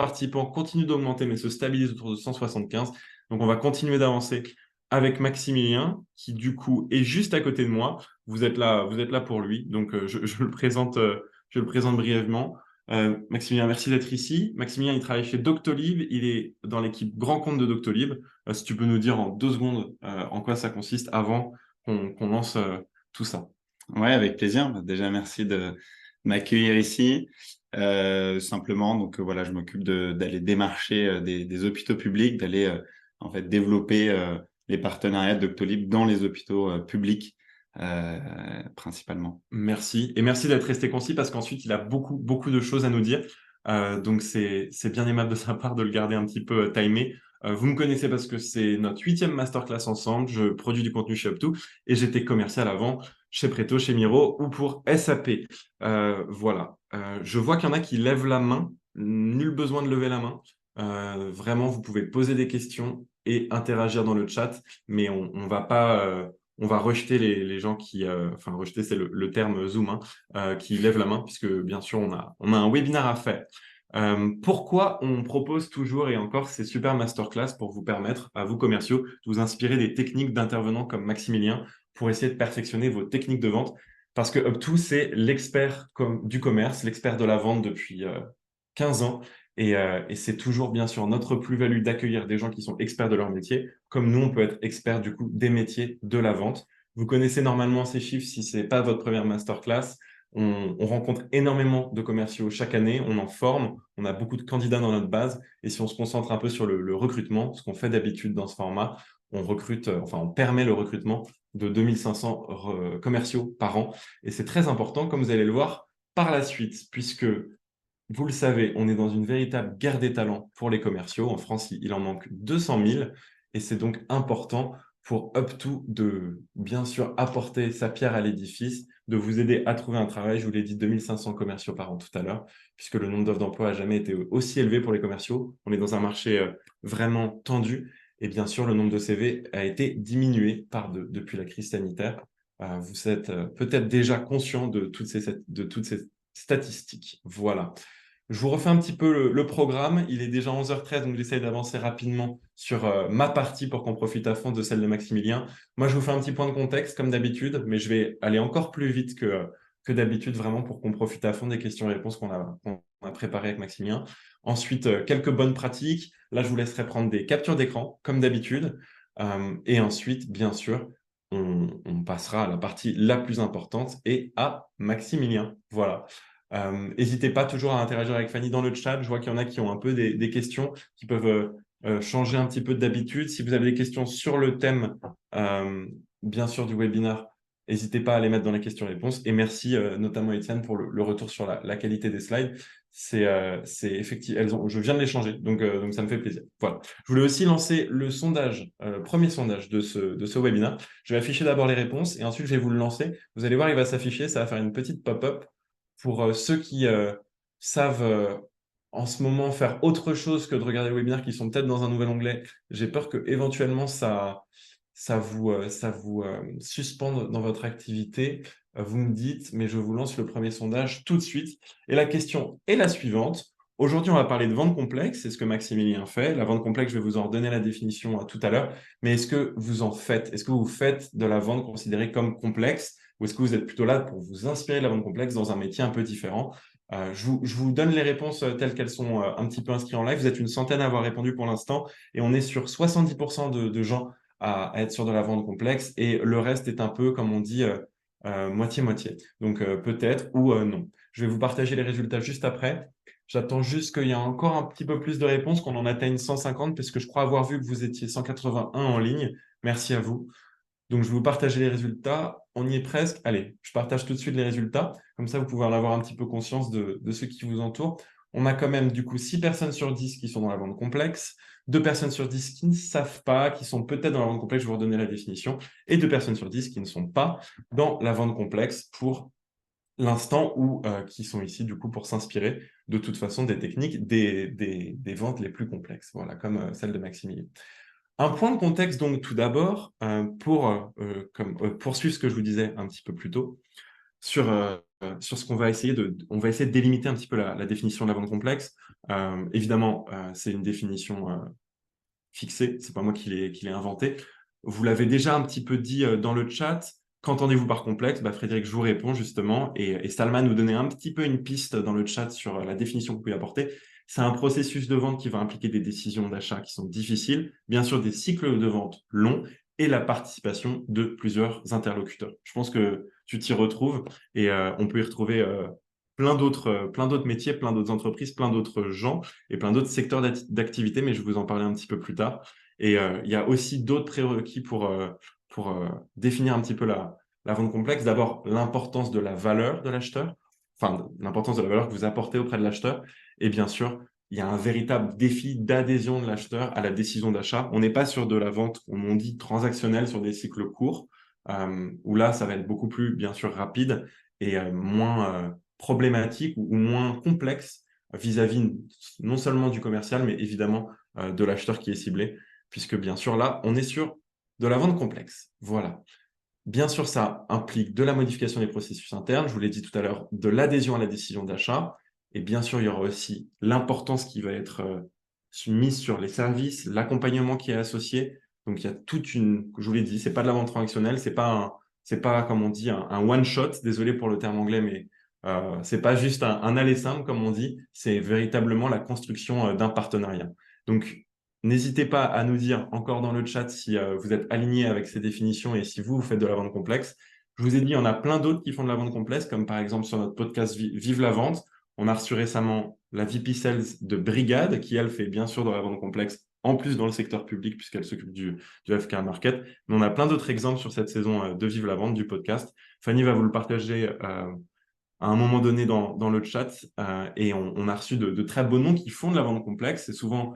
participants continue d'augmenter, mais se stabilise autour de 175. Donc, on va continuer d'avancer avec Maximilien, qui du coup est juste à côté de moi. Vous êtes là pour lui. Donc, je le présente brièvement. Maximilien, merci d'être ici. Maximilien, il travaille chez Doctolib. Il est dans l'équipe grand compte de Doctolib. Si tu peux nous dire en 2 secondes en quoi ça consiste avant qu'on lance tout ça. Ouais, avec plaisir. Déjà, merci de m'accueillir ici. Simplement, donc voilà, je m'occupe d'aller démarcher des hôpitaux publics, d'aller en fait développer les partenariats de Doctolib dans les hôpitaux publics principalement. Merci. Et merci d'être resté concis parce qu'ensuite, il a beaucoup, beaucoup de choses à nous dire. Donc, c'est bien aimable de sa part de le garder un petit peu timé. Vous me connaissez parce que c'est notre 8e masterclass ensemble. Je produis du contenu chez Up2 et j'étais commercial avant chez Preto, chez Miro ou pour SAP. Voilà. Je vois qu'il y en a qui lèvent la main. Nul besoin de lever la main. Vraiment, vous pouvez poser des questions et interagir dans le chat, mais on va pas on va rejeter les gens qui, enfin rejeter c'est le terme Zoom, hein, qui lèvent la main, puisque bien sûr on a un webinaire à faire. Pourquoi on propose toujours et encore ces super masterclass pour vous permettre, à vous commerciaux, de vous inspirer des techniques d'intervenants comme Maximilien pour essayer de perfectionner vos techniques de vente. Parce que Up2, c'est l'expert du commerce, l'expert de la vente depuis 15 ans. Et c'est toujours bien sûr notre plus-value d'accueillir des gens qui sont experts de leur métier, comme nous, on peut être experts du coup des métiers de la vente. Vous connaissez normalement ces chiffres si ce n'est pas votre première masterclass. On rencontre énormément de commerciaux chaque année, on en forme, on a beaucoup de candidats dans notre base. Et si on se concentre un peu sur le recrutement, ce qu'on fait d'habitude dans ce format, on recrute, enfin on permet le recrutement de 2500 commerciaux par an. Et c'est très important, comme vous allez le voir par la suite, puisque vous le savez, on est dans une véritable guerre des talents pour les commerciaux. En France, il en manque 200 000 et c'est donc important pour Up2 de, bien sûr, apporter sa pierre à l'édifice, de vous aider à trouver un travail. Je vous l'ai dit, 2500 commerciaux par an tout à l'heure, puisque le nombre d'offres d'emploi n'a jamais été aussi élevé pour les commerciaux. On est dans un marché vraiment tendu et bien sûr, le nombre de CV a été diminué depuis la crise sanitaire. Vous êtes peut-être déjà conscient de toutes ces statistiques. Voilà. Je vous refais un petit peu le programme. Il est déjà 11h13, donc j'essaye d'avancer rapidement sur ma partie pour qu'on profite à fond de celle de Maximilien. Moi, je vous fais un petit point de contexte, comme d'habitude, mais je vais aller encore plus vite que d'habitude, vraiment, pour qu'on profite à fond des questions et réponses qu'on a préparées avec Maximilien. Ensuite, quelques bonnes pratiques. Là, je vous laisserai prendre des captures d'écran, comme d'habitude. Et ensuite, bien sûr, on passera à la partie la plus importante et à Maximilien. Voilà. N'hésitez pas toujours à interagir avec Fanny dans le chat. Je vois qu'il y en a qui ont un peu des questions qui peuvent changer un petit peu d'habitude. Si vous avez des questions sur le thème, euh, bien sûr, du webinaire, n'hésitez pas à les mettre dans les questions-réponses. Et merci notamment Étienne pour le retour sur la qualité des slides. C'est effectivement, je viens de les changer, donc ça me fait plaisir. Voilà. Je voulais aussi lancer le sondage, premier sondage de ce webinaire. Je vais afficher d'abord les réponses et ensuite je vais vous le lancer. Vous allez voir, il va s'afficher, ça va faire une petite pop-up pour ceux qui savent en ce moment faire autre chose que de regarder le webinaire, qui sont peut-être dans un nouvel onglet. J'ai peur que éventuellement ça vous suspende dans votre activité. Vous me dites, mais je vous lance le premier sondage tout de suite. Et la question est la suivante. Aujourd'hui, on va parler de vente complexe. C'est ce que Maximilien fait. La vente complexe, je vais vous en redonner la définition tout à l'heure. Mais est-ce que vous en faites? Est-ce que vous faites de la vente considérée comme complexe? Ou est-ce que vous êtes plutôt là pour vous inspirer de la vente complexe dans un métier un peu différent? Je vous donne les réponses telles qu'elles sont un petit peu inscrites en live. Vous êtes une centaine à avoir répondu pour l'instant et on est sur 70% de gens à être sur de la vente complexe et le reste est un peu, comme on dit, moitié-moitié. Donc peut-être ou non. Je vais vous partager les résultats juste après. J'attends juste qu'il y ait encore un petit peu plus de réponses, qu'on en atteigne 150, puisque je crois avoir vu que vous étiez 181 en ligne. Merci à vous. Donc, je vais vous partager les résultats. On y est presque. Allez, je partage tout de suite les résultats. Comme ça, vous pouvez en avoir un petit peu conscience de ceux qui vous entourent. On a quand même du coup 6 personnes sur 10 qui sont dans la vente complexe, 2 personnes sur 10 qui ne savent pas, qui sont peut-être dans la vente complexe, je vais vous redonner la définition, et 2 personnes sur 10 qui ne sont pas dans la vente complexe pour l'instant ou qui sont ici du coup pour s'inspirer de toute façon des techniques des ventes les plus complexes, voilà, comme celle de Maximilien. Un point de contexte, donc, tout d'abord, pour poursuivre ce que je vous disais un petit peu plus tôt. sur ce qu'on va essayer on va essayer de délimiter un petit peu la définition de la vente complexe. Évidemment, c'est une définition fixée, c'est pas moi qui l'ai inventé. Vous l'avez déjà un petit peu dit dans le chat. Qu'entendez-vous par complexe? Frédéric, je vous réponds justement, et Salma nous donnait un petit peu une piste dans le chat sur la définition que vous pouvez apporter. C'est un processus de vente qui va impliquer des décisions d'achat qui sont difficiles, bien sûr des cycles de vente longs et la participation de plusieurs interlocuteurs. Je pense que tu t'y retrouves, et on peut y retrouver plein d'autres métiers, plein d'autres entreprises, plein d'autres gens et plein d'autres secteurs d'activité, mais je vais vous en parler un petit peu plus tard. Et il y a aussi d'autres prérequis pour définir un petit peu la vente complexe. D'abord, l'importance de la valeur de l'acheteur, enfin, l'importance de la valeur que vous apportez auprès de l'acheteur. Et bien sûr, il y a un véritable défi d'adhésion de l'acheteur à la décision d'achat. On n'est pas sur de la vente, comme on dit, transactionnelle sur des cycles courts, où là, ça va être beaucoup plus, bien sûr, rapide et moins problématique ou moins complexe vis-à-vis non seulement du commercial, mais évidemment de l'acheteur qui est ciblé, puisque bien sûr, là, on est sur de la vente complexe. Voilà. Bien sûr, ça implique de la modification des processus internes, je vous l'ai dit tout à l'heure, de l'adhésion à la décision d'achat, et bien sûr, il y aura aussi l'importance qui va être mise sur les services, l'accompagnement qui est associé. Donc, il y a toute une, je vous l'ai dit, c'est pas de la vente transactionnelle, c'est pas, comme on dit, un one shot. Désolé pour le terme anglais, mais c'est pas juste un aller simple, comme on dit. C'est véritablement la construction d'un partenariat. Donc, n'hésitez pas à nous dire encore dans le chat si vous êtes aligné avec ces définitions et si vous faites de la vente complexe. Je vous ai dit, il y en a plein d'autres qui font de la vente complexe, comme par exemple sur notre podcast Vive la vente. On a reçu récemment la VP Sales de Brigade, qui elle fait bien sûr de la vente complexe, en plus dans le secteur public, puisqu'elle s'occupe du healthcare market. Mais on a plein d'autres exemples sur cette saison de Vive la vente du podcast. Fanny va vous le partager à un moment donné dans le chat, et on a reçu de très beaux noms qui font de la vente complexe. C'est souvent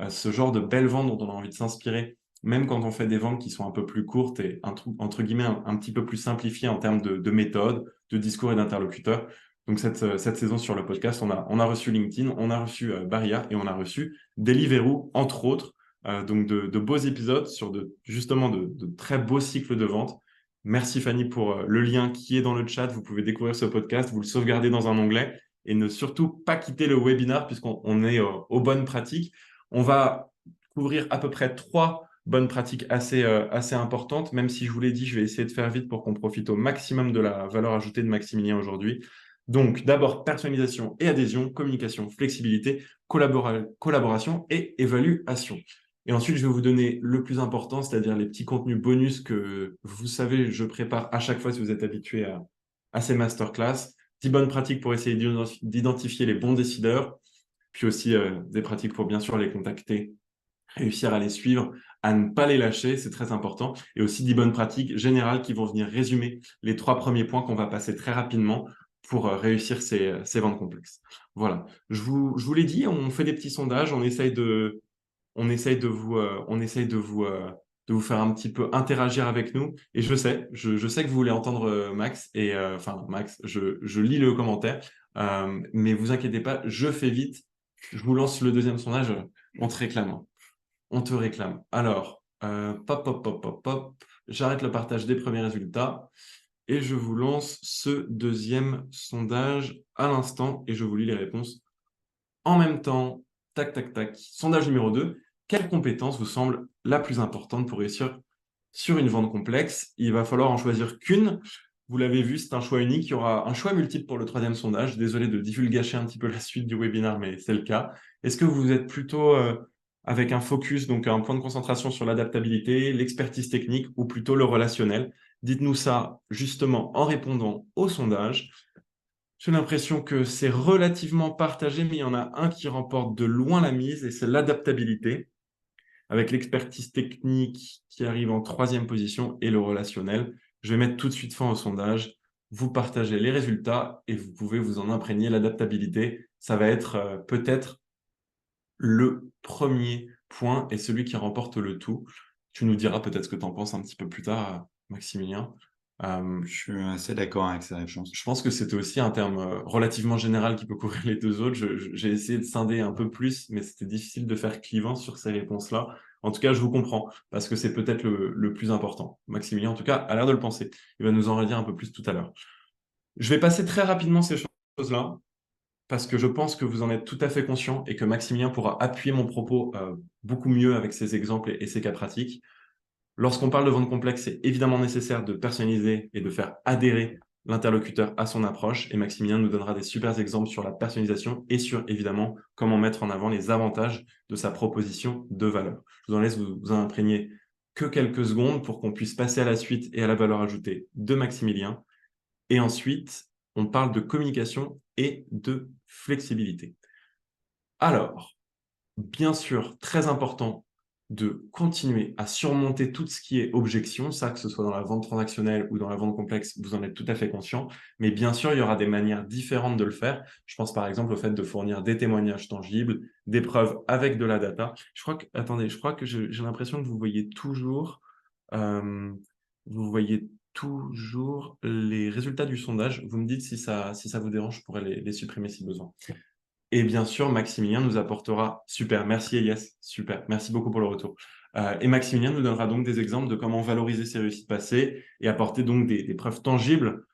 ce genre de belles ventes dont on a envie de s'inspirer, même quand on fait des ventes qui sont un peu plus courtes et entre guillemets un petit peu plus simplifiées en termes de méthode, de discours et d'interlocuteurs. Donc cette saison sur le podcast, on a reçu LinkedIn, on a reçu Baria et on a reçu Deliveroo, entre autres. Donc de beaux épisodes sur justement de très beaux cycles de vente. Merci Fanny pour le lien qui est dans le chat. Vous pouvez découvrir ce podcast, vous le sauvegardez dans un onglet et ne surtout pas quitter le webinaire puisqu'on est aux bonnes pratiques. On va couvrir à peu près 3 bonnes pratiques assez importantes, même si je vous l'ai dit, je vais essayer de faire vite pour qu'on profite au maximum de la valeur ajoutée de Maximilien aujourd'hui. Donc, d'abord, personnalisation et adhésion, communication, flexibilité, collaboration et évaluation. Et ensuite, je vais vous donner le plus important, c'est-à-dire les petits contenus bonus que vous savez, je prépare à chaque fois si vous êtes habitué à ces masterclass. 10 bonnes pratiques pour essayer d'identifier les bons décideurs, puis aussi des pratiques pour bien sûr les contacter, réussir à les suivre, à ne pas les lâcher, c'est très important. Et aussi 10 bonnes pratiques générales qui vont venir résumer les 3 premiers points qu'on va passer très rapidement pour réussir ces ventes complexes. Voilà, je vous l'ai dit, on fait des petits sondages, on essaye de vous faire un petit peu interagir avec nous. Et je sais que vous voulez entendre Max. Et enfin, Max, je lis le commentaire. Mais vous inquiétez pas, je fais vite. Je vous lance le deuxième sondage. On te réclame. On te réclame. Alors, pop, pop, pop, pop, pop. J'arrête le partage des premiers résultats. Et je vous lance ce deuxième sondage à l'instant. Et je vous lis les réponses en même temps. Tac, tac, tac. Sondage numéro 2. Quelle compétence vous semble la plus importante pour réussir sur une vente complexe? Il va falloir en choisir qu'une. Vous l'avez vu, c'est un choix unique. Il y aura un choix multiple pour le troisième sondage. Désolé de divulgacher un petit peu la suite du webinaire, mais c'est le cas. Est-ce que vous êtes plutôt avec un focus, donc un point de concentration sur l'adaptabilité, l'expertise technique ou plutôt le relationnel? Dites-nous ça justement en répondant au sondage. J'ai l'impression que c'est relativement partagé, mais il y en a un qui remporte de loin la mise et c'est l'adaptabilité, avec l'expertise technique qui arrive en troisième position et le relationnel. Je vais mettre tout de suite fin au sondage. Vous partagez les résultats et vous pouvez vous en imprégner. L'adaptabilité, ça va être peut-être le premier point et celui qui remporte le tout. Tu nous diras peut-être ce que tu en penses un petit peu plus tard, Maximilien. Je suis assez d'accord avec cette réponse. Je pense que c'était aussi un terme relativement général qui peut couvrir les deux autres. J'ai essayé de scinder un peu plus, mais c'était difficile de faire clivant sur ces réponses-là. En tout cas, je vous comprends, parce que c'est peut-être le plus important. Maximilien, en tout cas, a l'air de le penser. Il va nous en redire un peu plus tout à l'heure. Je vais passer très rapidement ces choses-là parce que je pense que vous en êtes tout à fait conscient et que Maximilien pourra appuyer mon propos beaucoup mieux avec ses exemples et ses cas pratiques. Lorsqu'on parle de vente complexe, c'est évidemment nécessaire de personnaliser et de faire adhérer l'interlocuteur à son approche. Et Maximilien nous donnera des super exemples sur la personnalisation et sur, évidemment, comment mettre en avant les avantages de sa proposition de valeur. Je vous en laisse vous en imprégner que quelques secondes pour qu'on puisse passer à la suite et à la valeur ajoutée de Maximilien. Et ensuite, on parle de communication et de flexibilité. Alors, bien sûr, très important de continuer à surmonter tout ce qui est objection, ça, que ce soit dans la vente transactionnelle ou dans la vente complexe, vous en êtes tout à fait conscient. Mais bien sûr, il y aura des manières différentes de le faire. Je pense par exemple au fait de fournir des témoignages tangibles, des preuves avec de la data. Attendez, je crois que j'ai l'impression que euh, vous voyez toujours les résultats du sondage. Vous me dites si ça vous dérange, je pourrais les supprimer si besoin. Et bien sûr, Maximilien nous apportera, super, merci Elias, super, merci beaucoup pour le retour. Et Maximilien nous donnera donc des exemples de comment valoriser ses réussites passées et apporter donc des preuves tangibles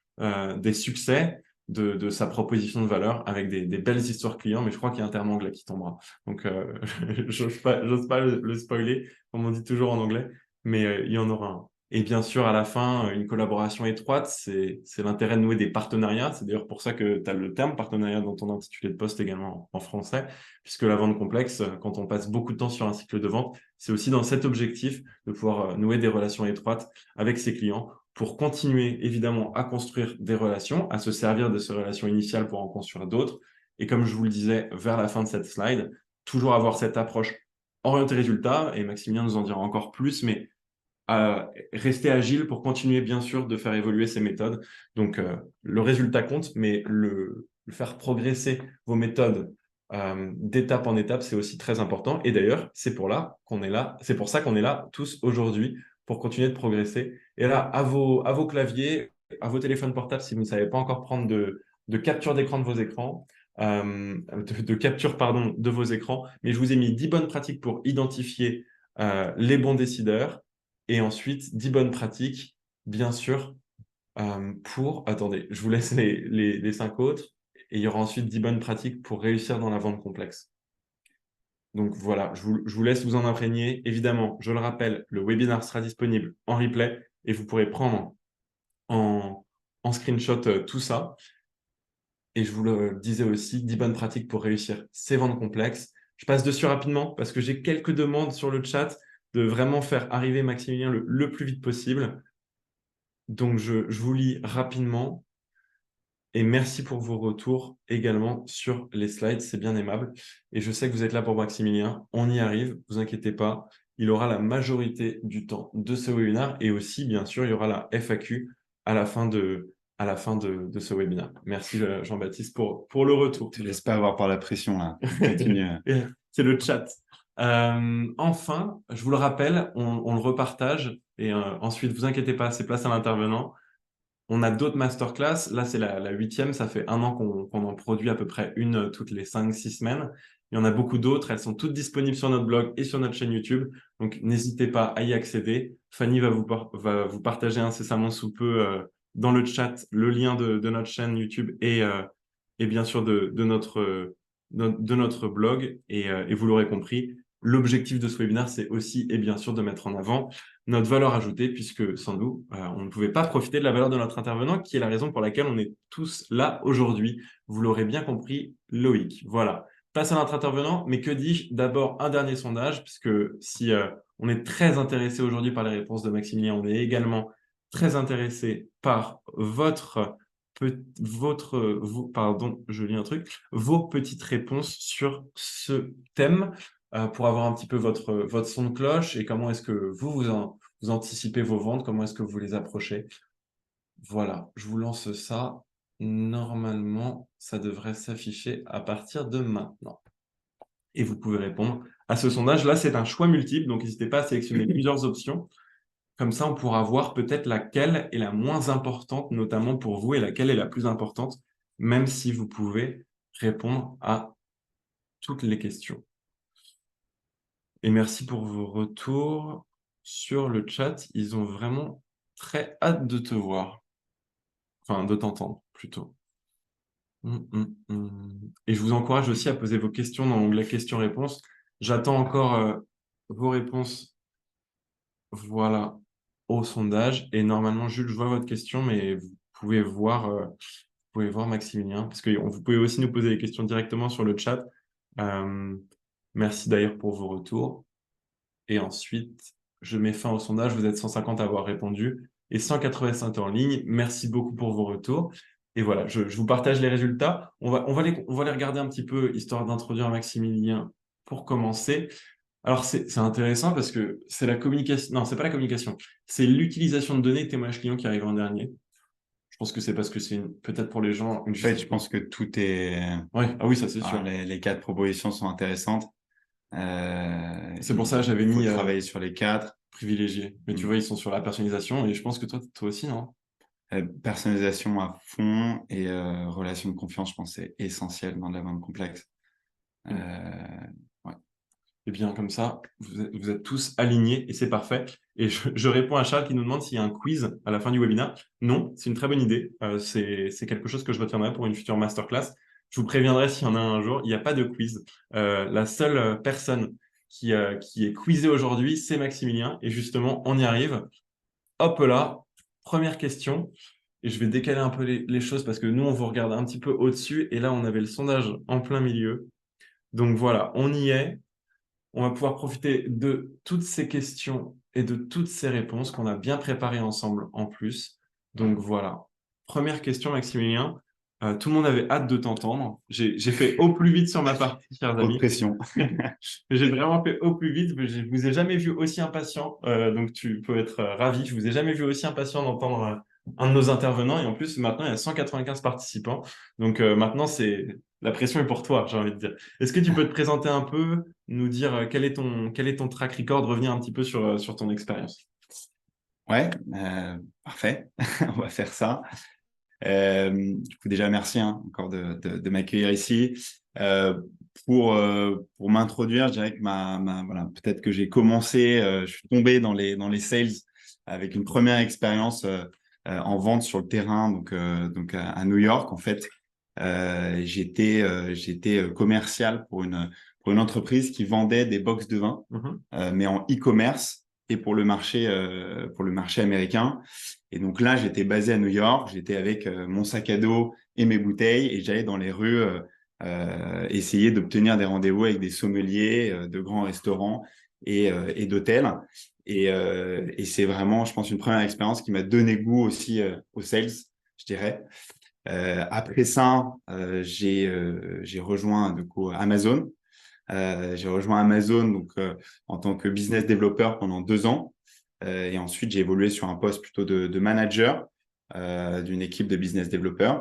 des succès de sa proposition de valeur avec des belles histoires clients, mais je crois qu'il y a un terme anglais qui tombera. Donc, j'ose pas le spoiler, comme on dit toujours en anglais, mais il y en aura un. Et bien sûr, à la fin, une collaboration étroite, c'est l'intérêt de nouer des partenariats. C'est d'ailleurs pour ça que tu as le terme partenariat dans ton intitulé de poste également en français, puisque la vente complexe, quand on passe beaucoup de temps sur un cycle de vente, c'est aussi dans cet objectif de pouvoir nouer des relations étroites avec ses clients pour continuer évidemment à construire des relations, à se servir de ces relations initiales pour en construire d'autres. Et comme je vous le disais vers la fin de cette slide, toujours avoir cette approche orientée résultat, et Maximilien nous en dira encore plus, mais rester agile pour continuer, bien sûr, de faire évoluer ces méthodes. Donc, le résultat compte, mais le faire progresser vos méthodes d'étape en étape, c'est aussi très important. Et d'ailleurs, c'est pour ça qu'on est là tous aujourd'hui pour continuer de progresser. Et là, à vos claviers, à vos téléphones portables, si vous ne savez pas encore prendre de capture d'écran de vos écrans, de capture, pardon, de vos écrans, mais je vous ai mis 10 bonnes pratiques pour identifier les bons décideurs et ensuite 10 bonnes pratiques, bien sûr, pour... Attendez, je vous laisse les 5 autres. Et il y aura ensuite 10 bonnes pratiques pour réussir dans la vente complexe. Donc voilà, je vous laisse vous en imprégner. Évidemment, je le rappelle, le webinaire sera disponible en replay et vous pourrez prendre en, en screenshot tout ça. Et je vous le disais aussi, 10 bonnes pratiques pour réussir ces ventes complexes. Je passe dessus rapidement parce que j'ai quelques demandes sur le chat de vraiment faire arriver Maximilien le plus vite possible. Donc, je vous lis rapidement et merci pour vos retours également sur les slides, c'est bien aimable. Et je sais que vous êtes là pour Maximilien, on y arrive, vous inquiétez pas. Il aura la majorité du temps de ce webinaire et aussi, bien sûr, il y aura la FAQ à la fin de ce webinaire. Merci Jean-Baptiste pour le retour. Je te laisse pas avoir par la pression là. Continue. C'est le chat. Enfin, je vous le rappelle, on le repartage et ensuite, vous inquiétez pas, c'est place à l'intervenant. On a d'autres masterclass. Là, c'est la 8e. Ça fait 1 an qu'on en produit à peu près une toutes les 5-6 semaines. Il y en a beaucoup d'autres. Elles sont toutes disponibles sur notre blog et sur notre chaîne YouTube. Donc, n'hésitez pas à y accéder. Fanny va vous partager incessamment sous peu dans le chat le lien de notre chaîne YouTube et bien sûr de notre blog. Et vous l'aurez compris, l'objectif de ce webinaire, c'est aussi et bien sûr de mettre en avant notre valeur ajoutée, puisque sans nous, on ne pouvait pas profiter de la valeur de notre intervenant, qui est la raison pour laquelle on est tous là aujourd'hui. Vous l'aurez bien compris, Loïc. Voilà. Place à notre intervenant, mais que dis-je? D'abord, un dernier sondage, puisque si on est très intéressé aujourd'hui par les réponses de Maximilien, on est également très intéressé par pardon, je lis un truc, vos petites réponses sur ce thème pour avoir un petit peu votre son de cloche et comment est-ce que vous anticipez vos ventes, comment est-ce que vous les approchez. Voilà, je vous lance ça. Normalement, ça devrait s'afficher à partir de maintenant. Et vous pouvez répondre à ce sondage. Là, c'est un choix multiple, donc n'hésitez pas à sélectionner plusieurs options. Comme ça, on pourra voir peut-être laquelle est la moins importante, notamment pour vous, et laquelle est la plus importante, même si vous pouvez répondre à toutes les questions. Et merci pour vos retours sur le chat. Ils ont vraiment très hâte de te voir, enfin de t'entendre. plutôt. Et je vous encourage aussi à poser vos questions dans l'onglet questions-réponses. J'attends encore vos réponses, voilà, au sondage. Et normalement, Jules, je vois votre question, mais vous pouvez voir Maximilien, parce que vous pouvez aussi nous poser des questions directement sur le chat. Euh, Merci d'ailleurs pour vos retours. Et ensuite, je mets fin au sondage. Vous êtes 150 à avoir répondu et 185 en ligne. Merci beaucoup pour vos retours. Et voilà, je vous partage les résultats. On va les regarder un petit peu, histoire d'introduire Maximilien pour commencer. Alors, c'est intéressant parce que c'est la communication. Non, c'est pas la communication. C'est l'utilisation de données témoignage client qui arrive en dernier. Je pense que c'est parce que c'est peut-être pour les gens une En fait, je pense que tout est... Ouais, ah oui, ça c'est sûr. les 4 propositions sont intéressantes. C'est pour ça que j'avais Il faut mis travailler sur les 4. privilégié. Mais tu vois, ils sont sur la personnalisation et je pense que toi aussi, non? Personnalisation à fond et relation de confiance, je pense, c'est essentiel dans de la vente complexe. Ouais. Eh bien, comme ça, vous êtes tous alignés et c'est parfait. Et je réponds à Charles qui nous demande s'il y a un quiz à la fin du webinaire. Non, c'est une très bonne idée. C'est quelque chose que je retiendrai pour une future masterclass. Je vous préviendrai s'il y en a un jour. Il n'y a pas de quiz. La seule personne qui est quizzée aujourd'hui, c'est Maximilien. Et justement, on y arrive. Hop là, première question. Et je vais décaler un peu les choses parce que nous, on vous regarde un petit peu au-dessus. Et là, on avait le sondage en plein milieu. Donc voilà, on y est. On va pouvoir profiter de toutes ces questions et de toutes ces réponses qu'on a bien préparées ensemble en plus. Donc voilà. Première question, Maximilien. Tout le monde avait hâte de t'entendre. J'ai fait au plus vite sur ma partie, chers Trop de amis. pression. J'ai vraiment fait au plus vite. Je ne vous ai jamais vu aussi impatient, donc tu peux être ravi. Je vous ai jamais vu aussi impatient d'entendre un de nos intervenants. Et en plus, maintenant, il y a 195 participants. Donc maintenant, la pression est pour toi, j'ai envie de dire. Est-ce que tu peux te présenter un peu, nous dire quel est ton track record, revenir un petit peu sur ton expérience? Ouais, parfait. On va faire ça. Du coup, déjà, merci encore de m'accueillir ici. Euh, pour m'introduire, je dirais que voilà, peut-être que j'ai commencé, je suis tombé dans les sales avec une première expérience en vente sur le terrain, donc à New York, en fait. J'étais commercial pour une entreprise qui vendait des box de vin, Mhm. mais en e-commerce et pour le marché américain. Et donc là, j'étais basé à New York, j'étais avec mon sac à dos et mes bouteilles et j'allais dans les rues essayer d'obtenir des rendez-vous avec des sommeliers de grands restaurants et d'hôtels. Et c'est vraiment, je pense, une première expérience qui m'a donné goût aussi aux sales, je dirais. Après ça, j'ai rejoint du coup Amazon. J'ai rejoint Amazon donc en tant que business developer pendant 2 ans. Et ensuite, j'ai évolué sur un poste plutôt de manager d'une équipe de business developer.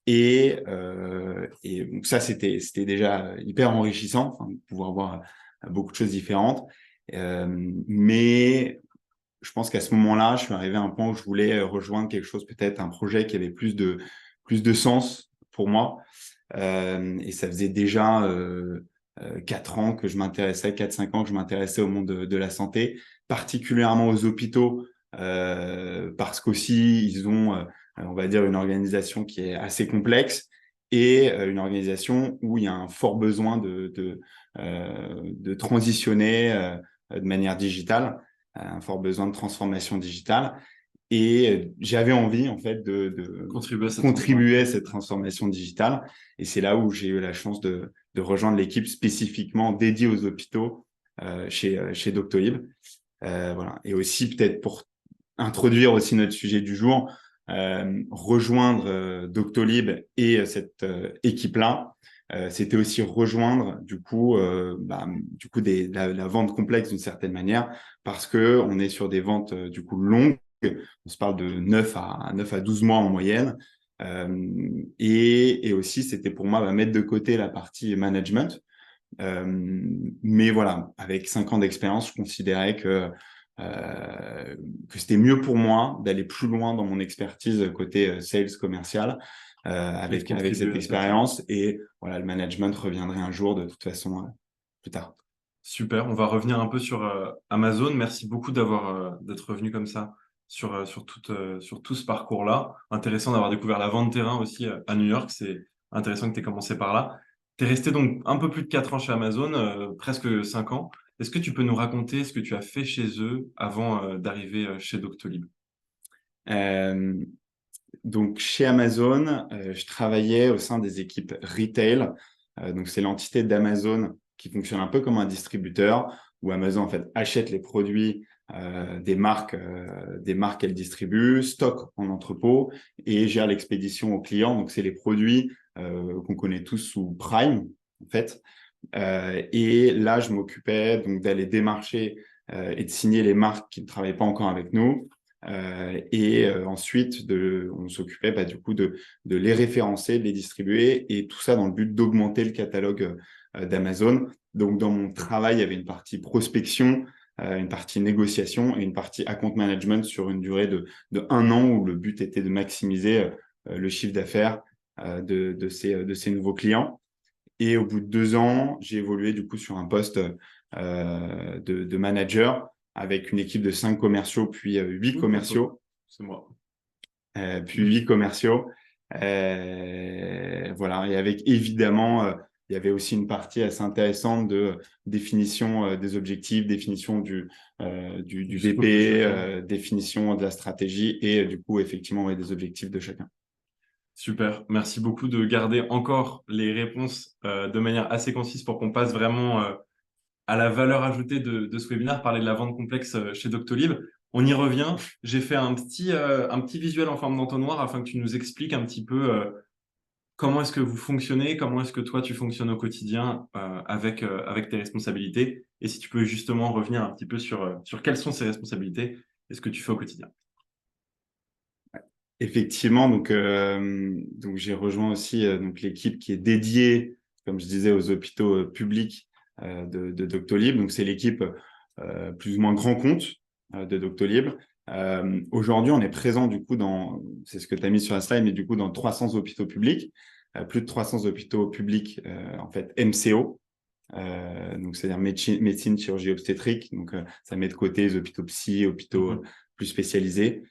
Et donc ça, c'était déjà hyper enrichissant, de pouvoir voir beaucoup de choses différentes. Mais je pense qu'à ce moment-là, je suis arrivé à un point où je voulais rejoindre quelque chose, peut-être un projet qui avait plus de sens pour moi. Et ça faisait déjà 4 ans que je m'intéressais, 4-5 ans que je m'intéressais au monde de la santé, particulièrement aux hôpitaux, parce qu'aussi, ils ont, on va dire, une organisation qui est assez complexe et une organisation où il y a un fort besoin de transitionner de manière digitale, un fort besoin de transformation digitale. Et j'avais envie, en fait, de Contribuer à cette contribuer à transformation. cette transformation digitale. Et c'est là où j'ai eu la chance de rejoindre l'équipe spécifiquement dédiée aux hôpitaux chez Doctolib. Voilà. Et aussi, peut-être pour introduire aussi notre sujet du jour, rejoindre Doctolib et cette équipe-là, c'était aussi rejoindre du coup la vente complexe d'une certaine manière, parce que on est sur des ventes du coup longues. On se parle de 9 à 12 mois en moyenne. Et aussi, c'était pour moi mettre de côté la partie management. Mais voilà, avec 5 ans d'expérience, je considérais que c'était mieux pour moi d'aller plus loin dans mon expertise côté sales commercial Et de avec contribuer cette à ça. expérience. Et voilà, le management reviendrait un jour de toute façon plus tard. Super, on va revenir un peu sur Amazon. Merci beaucoup d'être revenu comme ça sur tout ce parcours-là. Intéressant d'avoir découvert la vente de terrain aussi à New York. C'est intéressant que tu aies commencé par là. Tu es resté donc un peu plus de 4 ans chez Amazon, presque 5 ans. Est-ce que tu peux nous raconter ce que tu as fait chez eux avant d'arriver chez Doctolib? Euh, donc, chez Amazon, je travaillais au sein des équipes retail. Donc, c'est l'entité d'Amazon qui fonctionne un peu comme un distributeur où Amazon en fait achète les produits des marques qu'elle distribue, stocke en entrepôt et gère l'expédition aux clients. Donc, c'est les produits qu'on connaît tous sous Prime, en fait. Et là, je m'occupais donc d'aller démarcher et de signer les marques qui ne travaillaient pas encore avec nous. Ensuite, on s'occupait du coup de les référencer, de les distribuer et tout ça dans le but d'augmenter le catalogue d'Amazon. Donc, dans mon travail, il y avait une partie prospection, une partie négociation et une partie account management sur une durée de 1 an où le but était de maximiser le chiffre d'affaires de ces nouveaux clients. Et au bout de 2 ans, j'ai évolué du coup sur un poste de manager avec une équipe de 5 commerciaux, puis 8 commerciaux. C'est moi. Puis 8 commerciaux. Voilà. Et avec évidemment, il y avait aussi une partie assez intéressante de définition des objectifs, définition du VP, définition de la stratégie et du coup, effectivement, des objectifs de chacun. Super, merci beaucoup de garder encore les réponses de manière assez concise pour qu'on passe vraiment à la valeur ajoutée de ce webinaire, parler de la vente complexe chez Doctolib. On y revient. J'ai fait un petit visuel en forme d'entonnoir afin que tu nous expliques un petit peu comment est-ce que vous fonctionnez, comment est-ce que toi tu fonctionnes au quotidien avec tes responsabilités, et si tu peux justement revenir un petit peu sur quelles sont ces responsabilités et ce que tu fais au quotidien. Effectivement, donc j'ai rejoint aussi donc l'équipe qui est dédiée, comme je disais, aux hôpitaux publics de Doctolib. Donc c'est l'équipe plus ou moins grand compte de Doctolib. Aujourd'hui, on est présent du coup c'est ce que tu as mis sur la slide, mais du coup dans 300 hôpitaux publics, plus de 300 hôpitaux publics en fait MCO. Donc c'est-à-dire médecine, chirurgie obstétrique. Donc ça met de côté les hôpitaux psy, hôpitaux plus spécialisés.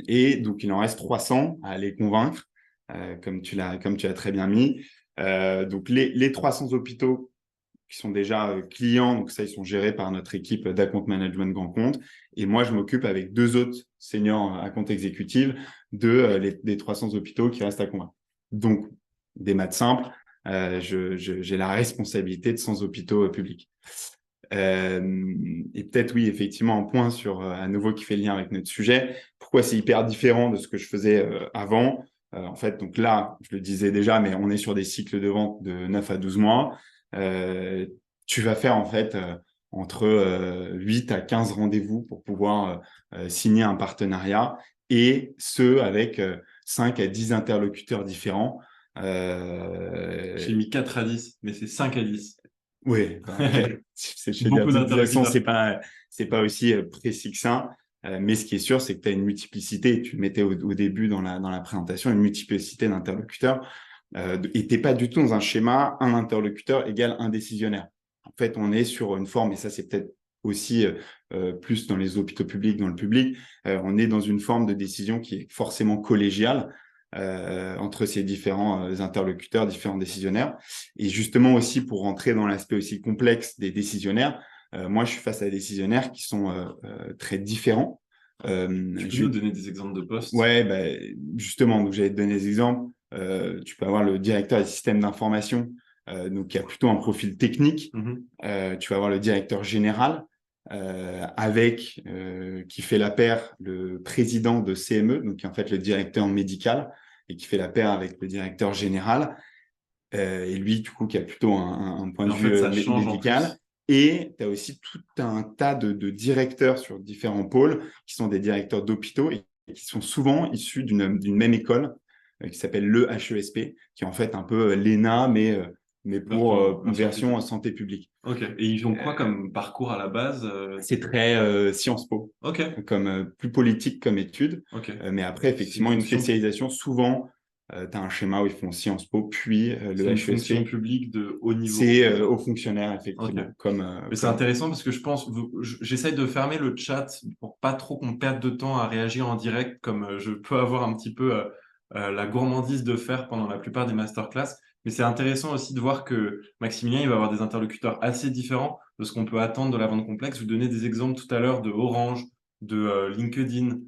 Et donc, il en reste 300 à les convaincre, comme tu l'as très bien mis. Donc, les 300 hôpitaux qui sont déjà clients, donc ça, ils sont gérés par notre équipe d'account management grand compte. Et moi, je m'occupe avec 2 autres seniors account exécutives des 300 hôpitaux qui restent à convaincre. Donc, des maths simples, j'ai la responsabilité de 100 hôpitaux publics. Et peut-être, oui, effectivement, un point à nouveau qui fait lien avec notre sujet. Pourquoi c'est hyper différent de ce que je faisais avant? En fait, donc là, je le disais déjà, mais on est sur des cycles de vente de 9 à 12 mois. Tu vas faire en fait entre 8 à 15 rendez-vous pour pouvoir signer un partenariat et ce avec 5 à 10 interlocuteurs différents. J'ai mis 4 à 10, mais c'est 5 à 10. Oui, chez Beaucoup l'automatisation, d'interlocuteurs. c'est pas aussi précis que ça. Mais ce qui est sûr, c'est que tu as une multiplicité, tu le mettais au début dans la présentation, une multiplicité d'interlocuteurs. Et tu n'es pas du tout dans un schéma, un interlocuteur égale un décisionnaire. En fait, on est sur une forme, et ça c'est peut-être aussi plus dans les hôpitaux publics, dans le public, on est dans une forme de décision qui est forcément collégiale entre ces différents interlocuteurs, différents décisionnaires. Et justement aussi pour rentrer dans l'aspect aussi complexe des décisionnaires, moi je suis face à des décisionnaires qui sont très différents. Tu peux nous donner des exemples de postes? Ouais, justement, donc j'allais te donner des exemples. Tu peux avoir le directeur des systèmes d'information, donc qui a plutôt un profil technique. Tu vas avoir le directeur général, qui fait la paire le président de CME, donc qui est en fait le directeur médical, et qui fait la paire avec le directeur général. Et lui, du coup, qui a plutôt un point de vue médical. Et tu as aussi tout un tas de directeurs sur différents pôles qui sont des directeurs d'hôpitaux et qui sont souvent issus d'une même école qui s'appelle le HESP, qui est en fait un peu l'ENA, mais pour une version santé publique. Ok. Et ils ont quoi comme parcours à la base? C'est très Sciences Po, okay. Comme plus politique comme étude. Okay. Mais après, effectivement, une spécialisation souvent tu as un schéma où ils font Sciences Po, puis C'est le une fonction HESC. publique de haut niveau. C'est aux fonctionnaires, Ok. effectivement, comme, Mais c'est comme... intéressant parce que je pense, j'essaye de fermer le chat pour pas trop qu'on perde de temps à réagir en direct, comme je peux avoir un petit peu la gourmandise de faire pendant la plupart des masterclass. Mais c'est intéressant aussi de voir que Maximilien, il va avoir des interlocuteurs assez différents de ce qu'on peut attendre de la vente complexe. Vous donnez des exemples tout à l'heure de Orange, de LinkedIn,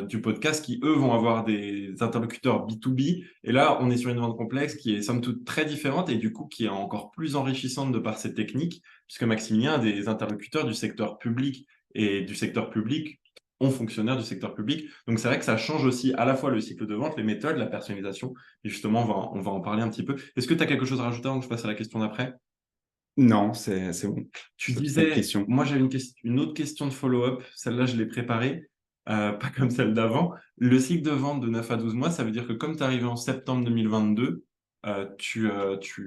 du podcast, qui eux vont avoir des interlocuteurs B2B. Et là, on est sur une vente complexe qui est somme toute très différente et du coup qui est encore plus enrichissante de par ses techniques puisque Maximilien a des interlocuteurs du secteur public et du secteur public ont fonctionnaires du secteur public. Donc c'est vrai que ça change aussi à la fois le cycle de vente, les méthodes, la personnalisation. Et justement, on va en parler un petit peu. Est-ce que tu as quelque chose à rajouter avant que je passe à la question d'après? Non, c'est bon. Tu Pas de disais, question. moi j'avais une autre question de follow-up, celle-là je l'ai préparée, pas comme celle d'avant. Le cycle de vente de 9 à 12 mois, ça veut dire que comme tu es arrivé en septembre 2022, tu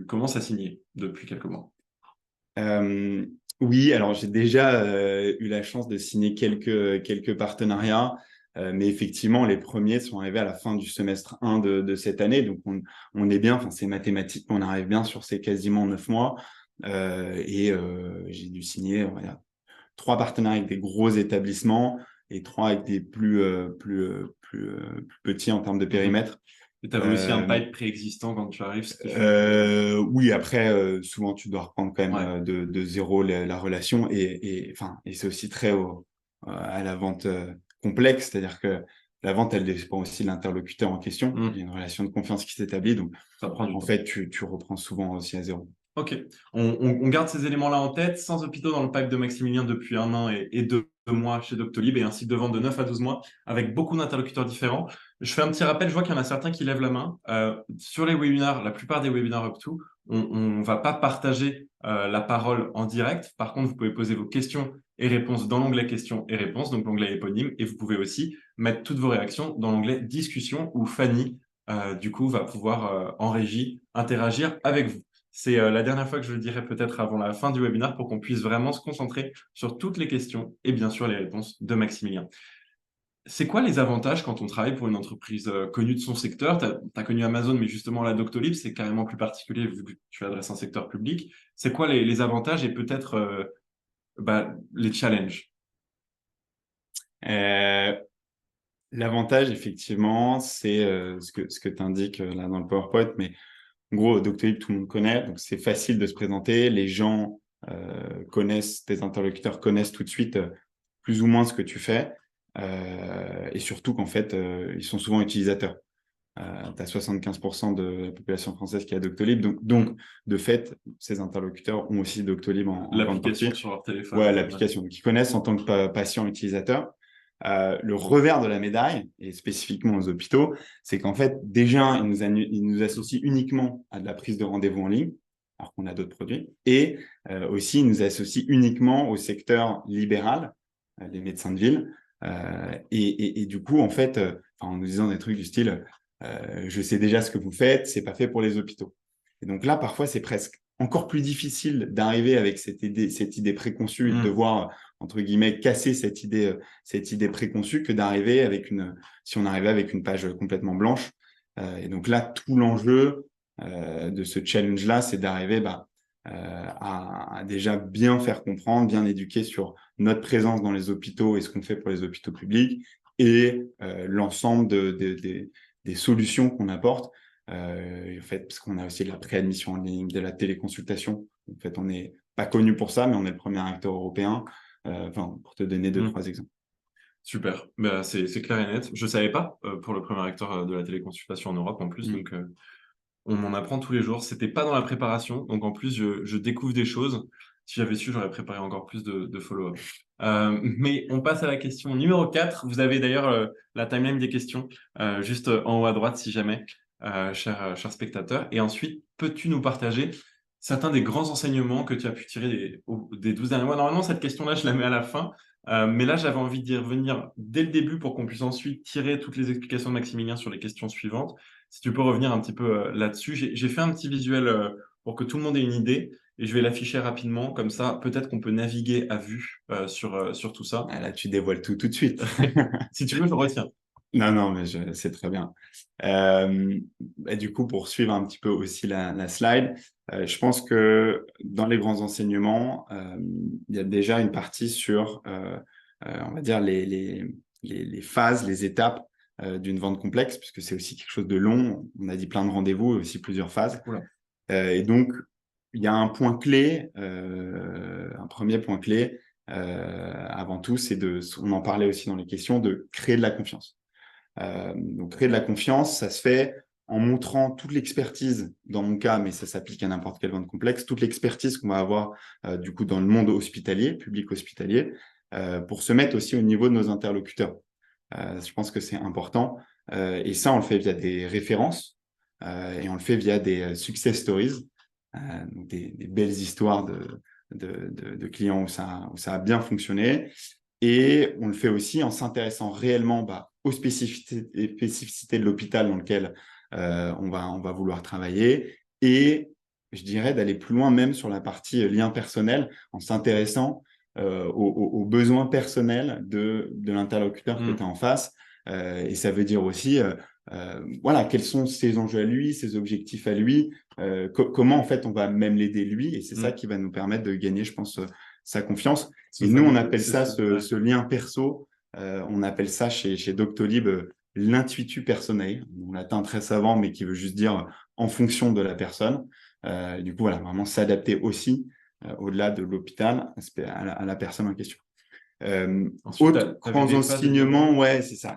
commences à signer depuis quelques mois. Euh, oui, alors j'ai déjà eu la chance de signer quelques partenariats, mais effectivement, les premiers sont arrivés à la fin du semestre 1 de cette année. Donc, on est bien, enfin, c'est mathématique, on arrive bien sur ces quasiment 9 mois. J'ai dû signer, on va dire, 3 partenariats avec des gros établissements et 3 avec des plus petits en termes de Mhm. périmètre. Et tu avais aussi un Euh, pipe préexistant quand tu arrives, ce qui fait que... oui, après, souvent, tu dois reprendre quand même Ouais. de zéro la relation. Enfin, et c'est aussi très à la vente complexe, c'est-à-dire que la vente, elle dépend aussi de l'interlocuteur en question. Il y a une relation de confiance qui s'établit. Donc, Ça prend du en temps. fait, tu reprends souvent aussi à zéro. Ok, on garde ces éléments-là en tête, sans hôpitaux dans le pipe de Maximilien depuis 1 an et 2 mois chez Doctolib et un cycle de vente de 9 à 12 mois avec beaucoup d'interlocuteurs différents. Je fais un petit rappel, je vois qu'il y en a certains qui lèvent la main. Sur les webinars, la plupart des webinars UpTo, on ne va pas partager la parole en direct. Par contre, vous pouvez poser vos questions et réponses dans l'onglet questions et réponses, donc l'onglet éponyme, et vous pouvez aussi mettre toutes vos réactions dans l'onglet discussion où Fanny, du coup, va pouvoir en régie interagir avec vous. C'est la dernière fois que je le dirai peut-être avant la fin du webinaire pour qu'on puisse vraiment se concentrer sur toutes les questions et bien sûr les réponses de Maximilien. C'est quoi les avantages quand on travaille pour une entreprise connue de son secteur? Tu as connu Amazon, mais justement la Doctolib, c'est carrément plus particulier vu que tu adresses un secteur public. C'est quoi les avantages et peut-être les challenges? Euh, L'avantage, effectivement, c'est ce que tu indiques là dans le PowerPoint, mais en gros, Doctolib, tout le monde connaît, donc c'est facile de se présenter. Les gens connaissent, tes interlocuteurs connaissent tout de suite plus ou moins ce que tu fais. Et surtout qu'en fait, ils sont souvent utilisateurs. Tu as 75% de la population française qui a Doctolib. Donc, de fait, ces interlocuteurs ont aussi Doctolib en grande L'application partie. sur leur téléphone. Ouais, Ouais. l'application. Donc, ils connaissent en tant que patient utilisateur. Le revers de la médaille, et spécifiquement aux hôpitaux, c'est qu'en fait, déjà, ils nous associent uniquement à de la prise de rendez-vous en ligne, alors qu'on a d'autres produits, et aussi, ils nous associent uniquement au secteur libéral, les médecins de ville. Et du coup, en fait, en nous disant des trucs du style, je sais déjà ce que vous faites, c'est pas fait pour les hôpitaux. Et donc là, parfois, c'est presque encore plus difficile d'arriver avec cette idée préconçue et de devoir, entre guillemets, casser cette idée préconçue que d'arriver si on arrivait avec une page complètement blanche. Et donc là, tout l'enjeu de ce challenge-là, c'est d'arriver à déjà bien faire comprendre, bien éduquer sur notre présence dans les hôpitaux et ce qu'on fait pour les hôpitaux publics et l'ensemble des solutions qu'on apporte. En fait, parce qu'on a aussi de la préadmission en ligne, de la téléconsultation. En fait, on n'est pas connu pour ça, mais on est le premier acteur européen. Pour te donner deux, trois exemples. Super, c'est clair et net. Je ne savais pas pour le premier acteur de la téléconsultation en Europe en plus, donc on en apprend tous les jours. C'était pas dans la préparation, donc en plus je découvre des choses. Si j'avais su, j'aurais préparé encore plus de follow-up. Mais on passe à la question numéro 4. Vous avez d'ailleurs la timeline des questions juste en haut à droite si jamais, cher spectateur. Et ensuite, peux-tu nous partager certains des grands enseignements que tu as pu tirer des 12 derniers mois? Normalement, cette question-là, je la mets à la fin. Mais là, j'avais envie d'y revenir dès le début pour qu'on puisse ensuite tirer toutes les explications de Maximilien sur les questions suivantes. Si tu peux revenir un petit peu là-dessus. J'ai fait un petit visuel pour que tout le monde ait une idée et je vais l'afficher rapidement. Comme ça, peut-être qu'on peut naviguer à vue sur tout ça. Ah, là, tu dévoiles tout de suite. Si tu veux, je retiens. Non, non, mais c'est très bien. Et du coup, pour suivre un petit peu aussi la slide, je pense que dans les grands enseignements, il y a déjà une partie sur, on va dire, les phases, les étapes d'une vente complexe, puisque c'est aussi quelque chose de long. On a dit plein de rendez-vous et aussi plusieurs phases. Oula. Et donc, il y a un point clé, un premier point clé, avant tout, on en parlait aussi dans les questions, de créer de la confiance. Donc, créer de la confiance, ça se fait en montrant toute l'expertise, dans mon cas, mais ça s'applique à n'importe quelle vente complexe, toute l'expertise qu'on va avoir du coup dans le monde hospitalier, public hospitalier, pour se mettre aussi au niveau de nos interlocuteurs. Je pense que c'est important. Et ça, on le fait via des références et on le fait via des success stories, donc des belles histoires de clients où ça a bien fonctionné. Et on le fait aussi en s'intéressant réellement aux spécificités de l'hôpital dans lequel on va vouloir travailler. Et je dirais d'aller plus loin même sur la partie lien personnel en s'intéressant aux besoins personnels de l'interlocuteur que tu as en face. Et ça veut dire aussi, voilà, quels sont ses enjeux à lui, ses objectifs à lui, comment en fait on va même l'aider lui. Et c'est ça qui va nous permettre de gagner, je pense, sa confiance. Et nous, on appelle ça ce lien perso, on appelle ça chez Doctolib l'intuitu personae, en latin très savant, mais qui veut juste dire en fonction de la personne. Du coup, voilà, vraiment s'adapter aussi au-delà de l'hôpital à la personne en question. Ensuite, Autre t'avais grands des phases enseignements, également. ouais, c'est ça.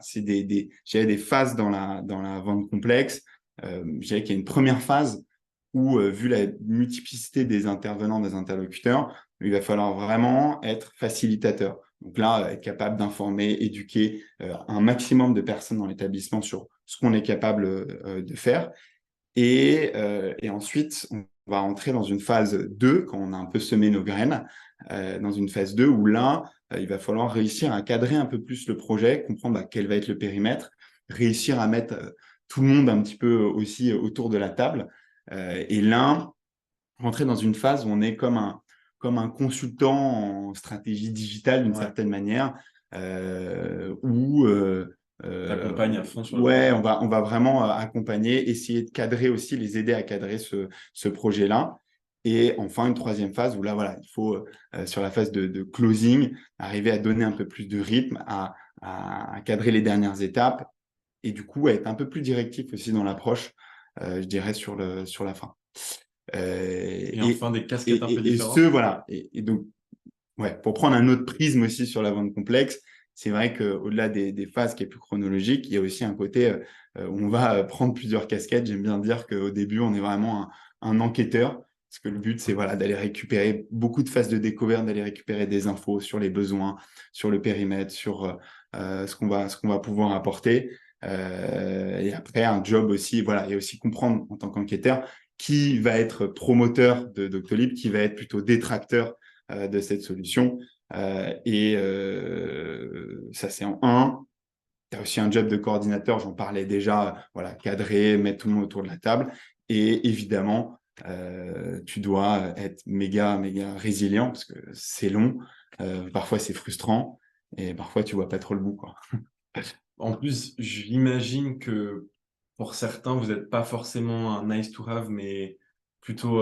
J'avais des phases dans la vente complexe. Je dirais qu'il y a une première phase où, vu la multiplicité des intervenants, des interlocuteurs, il va falloir vraiment être facilitateur. Donc là, être capable d'informer, éduquer un maximum de personnes dans l'établissement sur ce qu'on est capable de faire. Et ensuite, on va entrer dans une phase 2, quand on a un peu semé nos graines, dans une phase 2 où là, il va falloir réussir à cadrer un peu plus le projet, comprendre quel va être le périmètre, réussir à mettre tout le monde un petit peu aussi autour de la table. Et là, rentrer dans une phase où on est comme un consultant en stratégie digitale d'une Ouais. certaine manière, où T'accompagnes à fond sur le ouais, projet. on va vraiment accompagner, essayer de cadrer aussi, les aider à cadrer ce projet-là. Et enfin, une troisième phase où là, voilà, il faut, sur la phase de closing, arriver à donner un peu plus de rythme, à cadrer les dernières étapes et du coup, être un peu plus directif aussi dans l'approche, je dirais, sur la fin. Et enfin, des casquettes un peu Et ce, différentes. voilà. Et donc, ouais, pour prendre un autre prisme aussi sur la vente complexe, c'est vrai qu'au-delà des phases qui est plus chronologique, il y a aussi un côté où on va prendre plusieurs casquettes. J'aime bien dire qu'au début, on est vraiment un enquêteur, parce que le but, c'est voilà, d'aller récupérer beaucoup de phases de découverte, d'aller récupérer des infos sur les besoins, sur le périmètre, sur ce qu'on va pouvoir apporter. Et après, un job aussi, voilà, et aussi comprendre en tant qu'enquêteur qui va être promoteur de Doctolib, qui va être plutôt détracteur de cette solution. Ça, c'est en un. Tu as aussi un job de coordinateur, j'en parlais déjà, voilà, cadrer, mettre tout le monde autour de la table. Et évidemment, tu dois être méga, méga résilient parce que c'est long, parfois c'est frustrant et parfois tu vois pas trop le bout, quoi. En plus, j'imagine que pour certains, vous n'êtes pas forcément un nice to have, mais plutôt,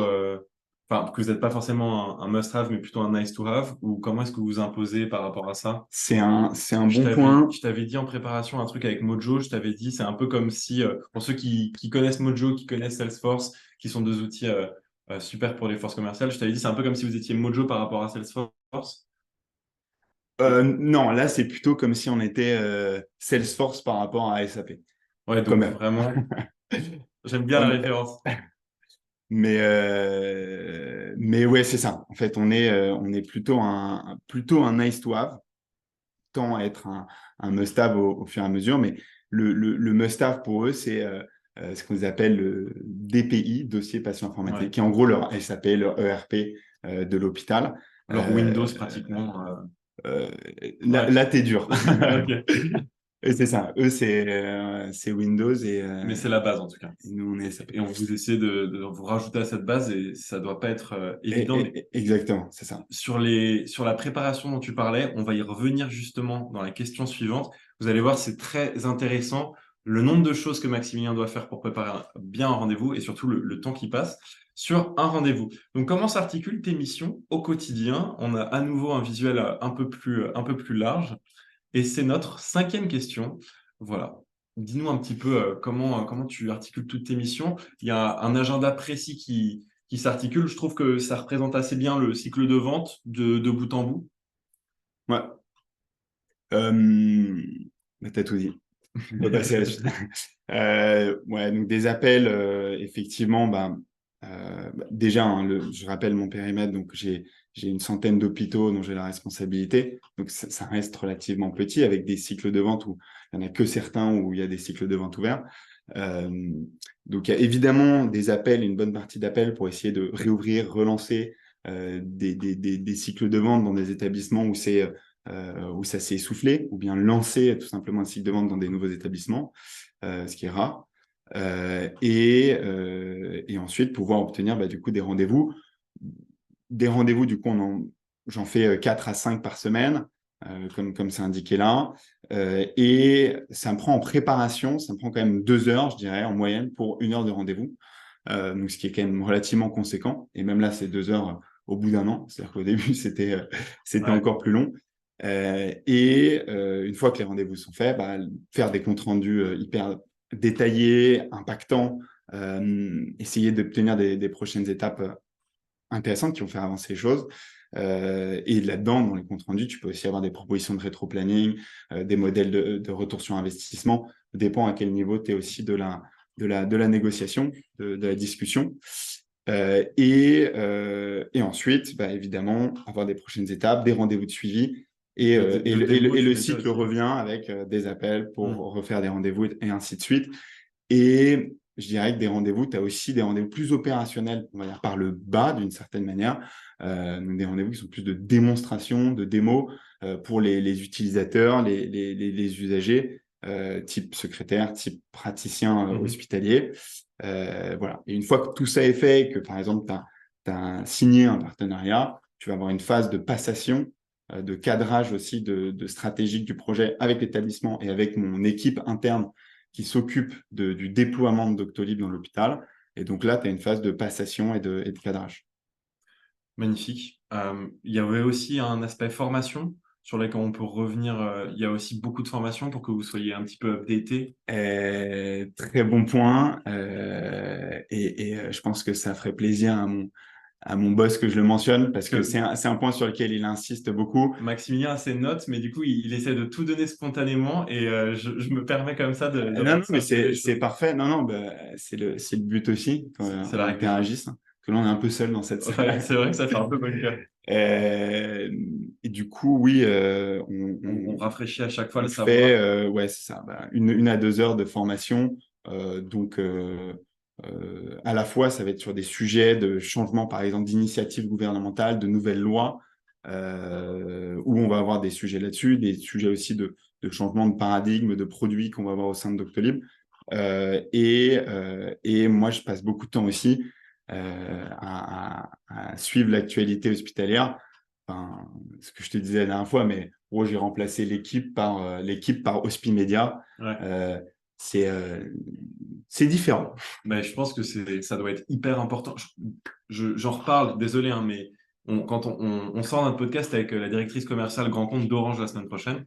enfin, que vous n'êtes pas forcément un must have, mais plutôt un nice to have. Ou comment est-ce que vous vous imposez par rapport à ça? C'est un bon point. Je t'avais dit en préparation un truc avec Mojo. Je t'avais dit, c'est un peu comme si, pour ceux qui connaissent Mojo, qui connaissent Salesforce, qui sont deux outils super pour les forces commerciales, je t'avais dit, c'est un peu comme si vous étiez Mojo par rapport à Salesforce. Non, là, c'est plutôt comme si on était Salesforce par rapport à SAP, Ouais, quand donc même. vraiment, j'aime bien la On- référence. mais ouais, c'est ça. En fait, on est plutôt un nice to have, tant à être un must-have au fur et à mesure. Mais le must-have pour eux, c'est ce qu'on appelle le DPI, dossier patient informatique, Ouais. qui est en gros leur SAP, leur ERP de l'hôpital. Leur Euh, Windows pratiquement. euh, Ouais. là, t'es dur. Ok. Eux, c'est ça. Eux, c'est Windows Mais c'est la base en tout cas. et nous, on est SAP. Et on vous essaie de vous rajouter à cette base et ça doit pas être évident. Mais Exactement, c'est ça. sur la préparation dont tu parlais, on va y revenir justement dans la question suivante. Vous allez voir, c'est très intéressant le nombre de choses que Maximilien doit faire pour préparer bien un rendez-vous et surtout le temps qui passe sur un rendez-vous. Donc, comment s'articulent tes missions au quotidien? On a à nouveau un visuel un peu plus large et c'est notre cinquième question. Voilà. Dis-nous un petit peu comment tu articules toutes tes missions. Il y a un agenda précis qui s'articule. Je trouve que ça représente assez bien le cycle de vente de bout en bout. Ouais. T'as tout dit. On peut passer à la suite. Ouais, donc des appels, effectivement, déjà, hein, je rappelle mon périmètre, donc j'ai une centaine d'hôpitaux dont j'ai la responsabilité. Donc ça reste relativement petit avec des cycles de vente où il n'y en a que certains où il y a des cycles de vente ouverts. Euh, donc il y a évidemment des appels, une bonne partie d'appels pour essayer de réouvrir, relancer des cycles de vente dans des établissements où ça s'est essoufflé, ou bien lancer tout simplement un cycle de vente dans des nouveaux établissements, ce qui est rare. Et ensuite pouvoir obtenir du coup des rendez-vous. Des rendez-vous, du coup, j'en fais 4 à 5 par semaine, comme c'est indiqué là. Et ça me prend en préparation, ça me prend quand même 2 heures, je dirais, en moyenne, pour 1 heure de rendez-vous. Donc, ce qui est quand même relativement conséquent. Et même là, c'est 2 heures au bout d'un an. C'est-à-dire qu'au début, c'était Ouais. encore plus long. Une fois que les rendez-vous sont faits, faire des comptes rendus hyper détaillés, impactants, essayer d'obtenir des prochaines étapes intéressantes qui vont faire avancer les choses. Et là-dedans, dans les comptes rendus, tu peux aussi avoir des propositions de rétro-planning, des modèles de retour sur investissement. Ça dépend à quel niveau tu es aussi de la négociation, de la discussion. Et ensuite, évidemment, avoir des prochaines étapes, des rendez-vous de suivi. Et, Et euh, et, de le, et démo, le- et tu le veux dire cycle aussi. revient avec des appels pour Hmm. refaire des rendez-vous et ainsi de suite. Et je dirais que des rendez-vous, tu as aussi des rendez-vous plus opérationnels, on va dire par le bas d'une certaine manière. Donc des rendez-vous qui sont plus de démonstration, de démo pour les utilisateurs, les usagers, type secrétaire, type praticien Mhm. hospitalier. Voilà. Et une fois que tout ça est fait, que par exemple, tu as signé un partenariat, tu vas avoir une phase de passation, de cadrage aussi de stratégique du projet avec l'établissement et avec mon équipe interne qui s'occupe du déploiement de Doctolib dans l'hôpital. Et donc là, tu as une phase de passation et de cadrage. Magnifique. Il y avait aussi un aspect formation sur lequel on peut revenir. Il y a aussi beaucoup de formations pour que vous soyez un petit peu updaté. Très bon point. Je pense que ça ferait plaisir à mon boss que je le mentionne parce Parce que que c'est un point sur lequel il insiste beaucoup. Maximilien a ses notes, mais du coup, il essaie de tout donner spontanément et je me permets comme ça de Non, non, relancer mais un peu les c'est choses. parfait. Non, non, c'est le but aussi quand C'est la on règle du jeu. interagisse. Que là, on est un peu seul dans cette Ouais, salle. c'est vrai que ça fait un peu bunker. Et du coup, oui, On rafraîchit à chaque fois on le fait, savoir. ouais, c'est ça, 1 à 2 heures de formation. À la fois, ça va être sur des sujets de changement, par exemple, d'initiatives gouvernementales, de nouvelles lois, où on va avoir des sujets là-dessus, des sujets aussi de changement de paradigme, de produits qu'on va avoir au sein de Doctolib. Et moi, je passe beaucoup de temps aussi à suivre l'actualité hospitalière. Enfin, ce que je te disais la dernière fois, mais gros, j'ai remplacé l'équipe par Hospimedia. Ouais. Euh, c'est différent. Mais je pense que ça doit être hyper important. J'en reparle, désolé, hein, mais quand on sort notre podcast avec la directrice commerciale grand compte d'Orange la semaine prochaine,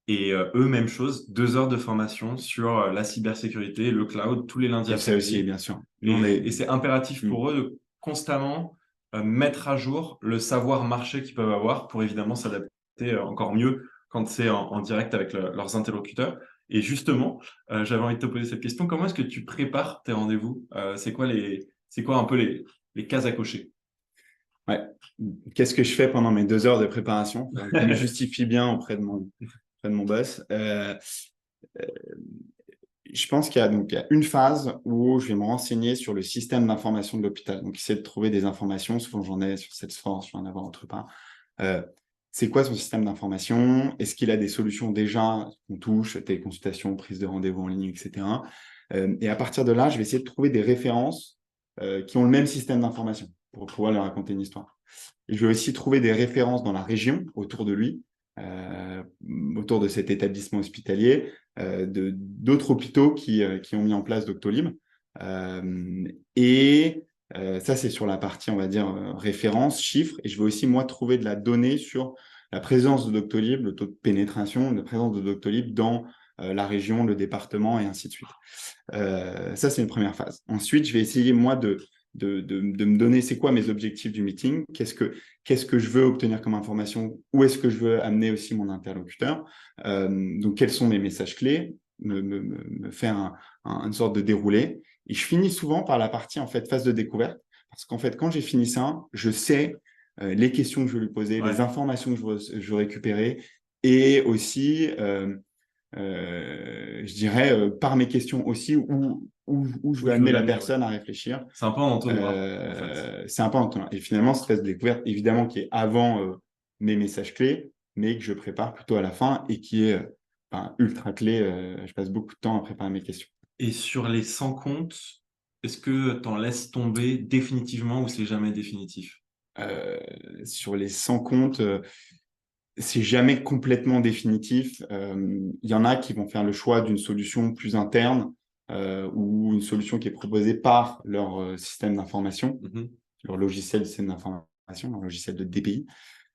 et eux, même chose, 2 heures de formation sur la cybersécurité, le cloud, tous les lundis Et ça aussi, après-midi. bien sûr. Nous, on est... Et c'est impératif Hmm. pour eux de constamment mettre à jour le savoir marché qu'ils peuvent avoir pour évidemment s'adapter encore mieux quand c'est en direct avec leurs interlocuteurs. Et justement, j'avais envie de te poser cette question. Comment est-ce que tu prépares tes rendez-vous? C'est quoi un peu les cases à cocher? Ouais. Qu'est-ce que je fais pendant mes 2 heures de préparation? Je me justifie bien auprès de mon boss. Je pense il y a une phase où je vais me renseigner sur le système d'information de l'hôpital. Donc, essayer de trouver des informations. Souvent, j'en ai sur Salesforce, je vais en avoir autre part. Euh, c'est quoi son système d'information? Est-ce qu'il a des solutions déjà qu'on touche, téléconsultation, prise de rendez-vous en ligne, etc. Et à partir de là, je vais essayer de trouver des références qui ont le même système d'information pour pouvoir leur raconter une histoire. Et je vais aussi trouver des références dans la région autour de lui, euh, autour de cet établissement hospitalier, d'autres hôpitaux qui ont mis en place Doctolib. Et ça, c'est sur la partie, on va dire, référence, chiffres. Et je vais aussi, moi, trouver de la donnée sur la présence de Doctolib, le taux de pénétration, la présence de Doctolib dans la région, le département et ainsi de suite. Ça, c'est une première phase. Ensuite, je vais essayer, moi, de me donner c'est quoi mes objectifs du meeting, qu'est-ce que je veux obtenir comme information, où est-ce que je veux amener aussi mon interlocuteur, donc quels sont mes messages clés, me faire une sorte de déroulé. Et je finis souvent par la partie en fait phase de découverte, parce qu'en fait quand j'ai fini ça, je sais les questions que je vais lui poser, les informations que je veux récupérer, et aussi je dirais, par mes questions aussi, où je vais amener la personne à réfléchir. C'est un peu en entonnoir, en fait. C'est un peu en entonnoir. Et finalement, cette phase de découverte, évidemment, qui est avant mes messages clés, mais que je prépare plutôt à la fin et qui est ultra clé. Je passe beaucoup de temps à préparer mes questions. Et sur les 100 comptes, est-ce que tu en laisses tomber définitivement ou c'est jamais définitif? Sur les 100 comptes, c'est jamais complètement définitif. Il y en a qui vont faire le choix d'une solution plus interne ou une solution qui est proposée par leur système d'information, leur logiciel de système d'information, leur logiciel de DPI.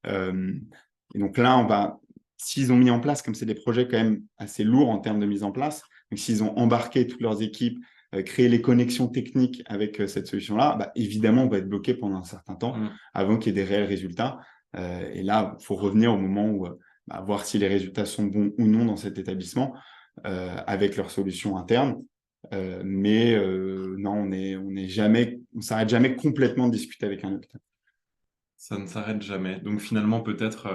Et donc là, s'ils ont mis en place, comme c'est des projets quand même assez lourds en termes de mise en place, donc s'ils ont embarqué toutes leurs équipes, créé les connexions techniques avec cette solution-là, évidemment, on va être bloqué pendant un certain temps avant qu'il y ait des réels résultats. Et là, il faut revenir au moment où voir si les résultats sont bons ou non dans cet établissement avec leurs solutions internes. Mais non, on s'arrête jamais complètement de discuter avec un hôpital. Ça ne s'arrête jamais. Donc finalement, peut-être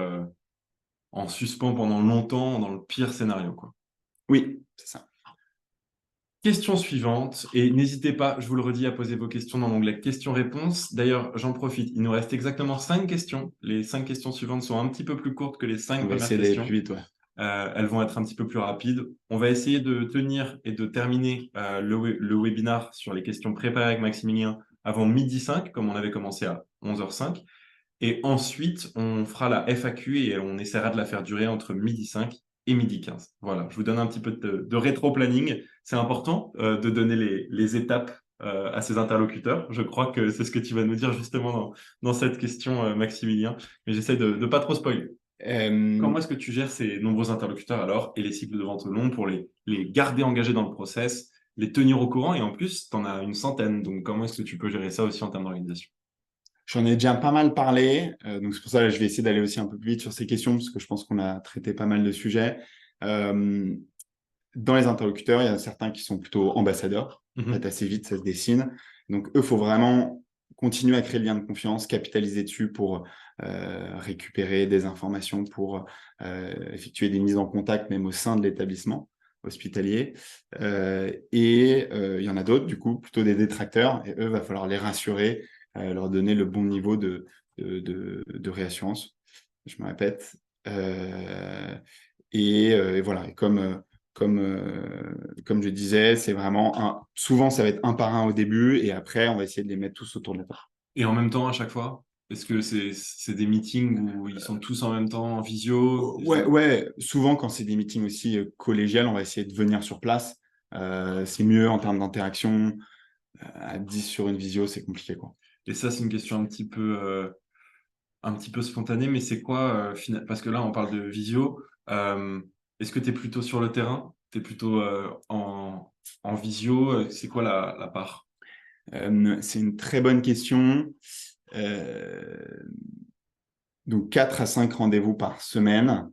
en suspens pendant longtemps dans le pire scénario, quoi. Oui, c'est ça. Question suivante, et n'hésitez pas, je vous le redis, à poser vos questions dans l'onglet questions-réponses. D'ailleurs, j'en profite, il nous reste exactement 5 questions. Les 5 questions suivantes sont un petit peu plus courtes que les 5 On va premières essayer d'aller questions. plus vite, ouais. Elles vont être un petit peu plus rapides. On va essayer de tenir et de terminer le webinaire sur les questions préparées avec Maximilien avant midi 5, comme on avait commencé à 11h05. Et ensuite, on fera la FAQ et on essaiera de la faire durer entre midi 5 et midi 15. Voilà, je vous donne un petit peu de rétro-planning. C'est important de donner les étapes à ses interlocuteurs. Je crois que c'est ce que tu vas nous dire justement dans cette question, Maximilien. Mais j'essaie de ne pas trop spoiler. Comment est-ce que tu gères ces nombreux interlocuteurs alors et les cycles de vente longs pour les garder engagés dans le process, les tenir au courant et en plus, tu en as une centaine. Donc, comment est-ce que tu peux gérer ça aussi en termes d'organisation? J'en ai déjà pas mal parlé, donc c'est pour ça que je vais essayer d'aller aussi un peu plus vite sur ces questions, parce que je pense qu'on a traité pas mal de sujets. Dans les interlocuteurs, il y a certains qui sont plutôt ambassadeurs. En fait, assez vite, ça se dessine. Donc, eux, il faut vraiment continuer à créer le lien de confiance, capitaliser dessus pour récupérer des informations, pour effectuer des mises en contact, même au sein de l'établissement hospitalier. Et il y en a d'autres, du coup, plutôt des détracteurs. Et eux, il va falloir les rassurer, leur donner le bon niveau de réassurance. Je me répète. Et voilà, et comme je disais, c'est vraiment souvent, ça va être un par un au début, et après, on va essayer de les mettre tous autour de la table. Et en même temps, à chaque fois? Est-ce que c'est des meetings où ils sont tous en même temps en visio? Ouais, souvent, quand c'est des meetings aussi collégiales, on va essayer de venir sur place. C'est mieux en termes d'interaction. À 10 sur une visio, c'est compliqué, quoi. Et ça, c'est une question un petit peu spontanée, mais c'est quoi, parce que là, on parle de visio. Est-ce que tu es plutôt sur le terrain? Tu es plutôt en visio? C'est quoi la part? C'est une très bonne question. Donc, 4 à 5 rendez-vous par semaine.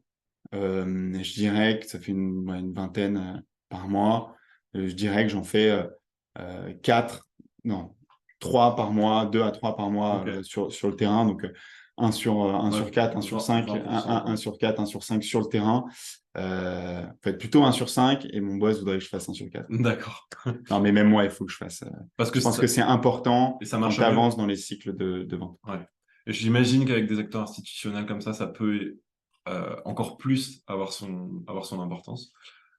Je dirais que ça fait une vingtaine par mois. Je dirais que j'en fais 3 par mois, 2 à 3 par mois sur le terrain. Donc, 1 sur 4, 1 sur 5, 1 sur 4, 1 sur 5 sur le terrain. En fait, plutôt 1 sur 5 et mon boss voudrait que je fasse 1 sur 4. D'accord. Non, mais même moi, il faut que je fasse. Parce que je pense que c'est important et ça quand marche tu avances dans les cycles de vente. Ouais. J'imagine qu'avec des acteurs institutionnels comme ça peut encore plus avoir son importance.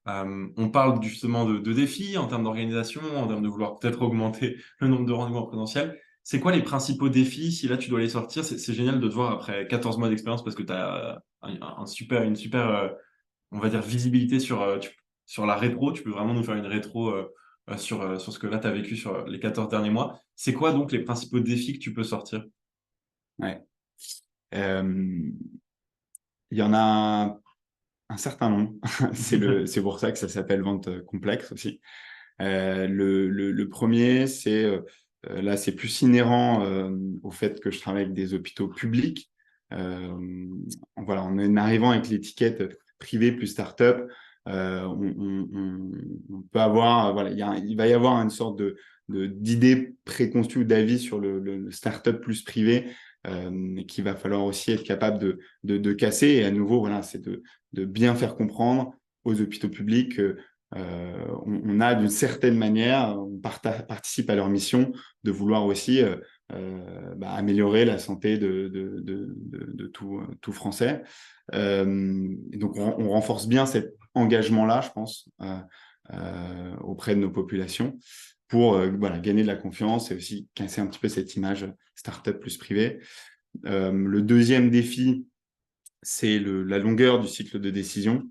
On parle justement de défis en termes d'organisation, en termes de vouloir peut-être augmenter le nombre de rendez-vous en présentiel. C'est quoi les principaux défis? Si là tu dois les sortir, c'est génial de te voir après 14 mois d'expérience parce que tu as une super, on va dire, visibilité sur la rétro. Tu peux vraiment nous faire une rétro sur ce que là tu as vécu sur les 14 derniers mois. C'est quoi donc les principaux défis que tu peux sortir? Ouais. Euh, il y en a un certain nombre. C'est pour ça que ça s'appelle vente complexe aussi. Le premier, là, c'est plus inhérent au fait que je travaille avec des hôpitaux publics. Voilà, en arrivant avec l'étiquette privé plus start-up, on peut avoir, voilà, il va y avoir une sorte d'idée préconçue ou d'avis sur le start-up plus privé qu'il va falloir aussi être capable de casser. Et à nouveau, voilà, c'est de bien faire comprendre aux hôpitaux publics que on a d'une certaine manière, on participe à leur mission de vouloir aussi améliorer la santé de tout Français. Et donc, on renforce bien cet engagement-là, je pense, auprès de nos populations pour voilà, gagner de la confiance et aussi casser un petit peu cette image startup plus privée. Le deuxième défi, c'est la longueur du cycle de décision.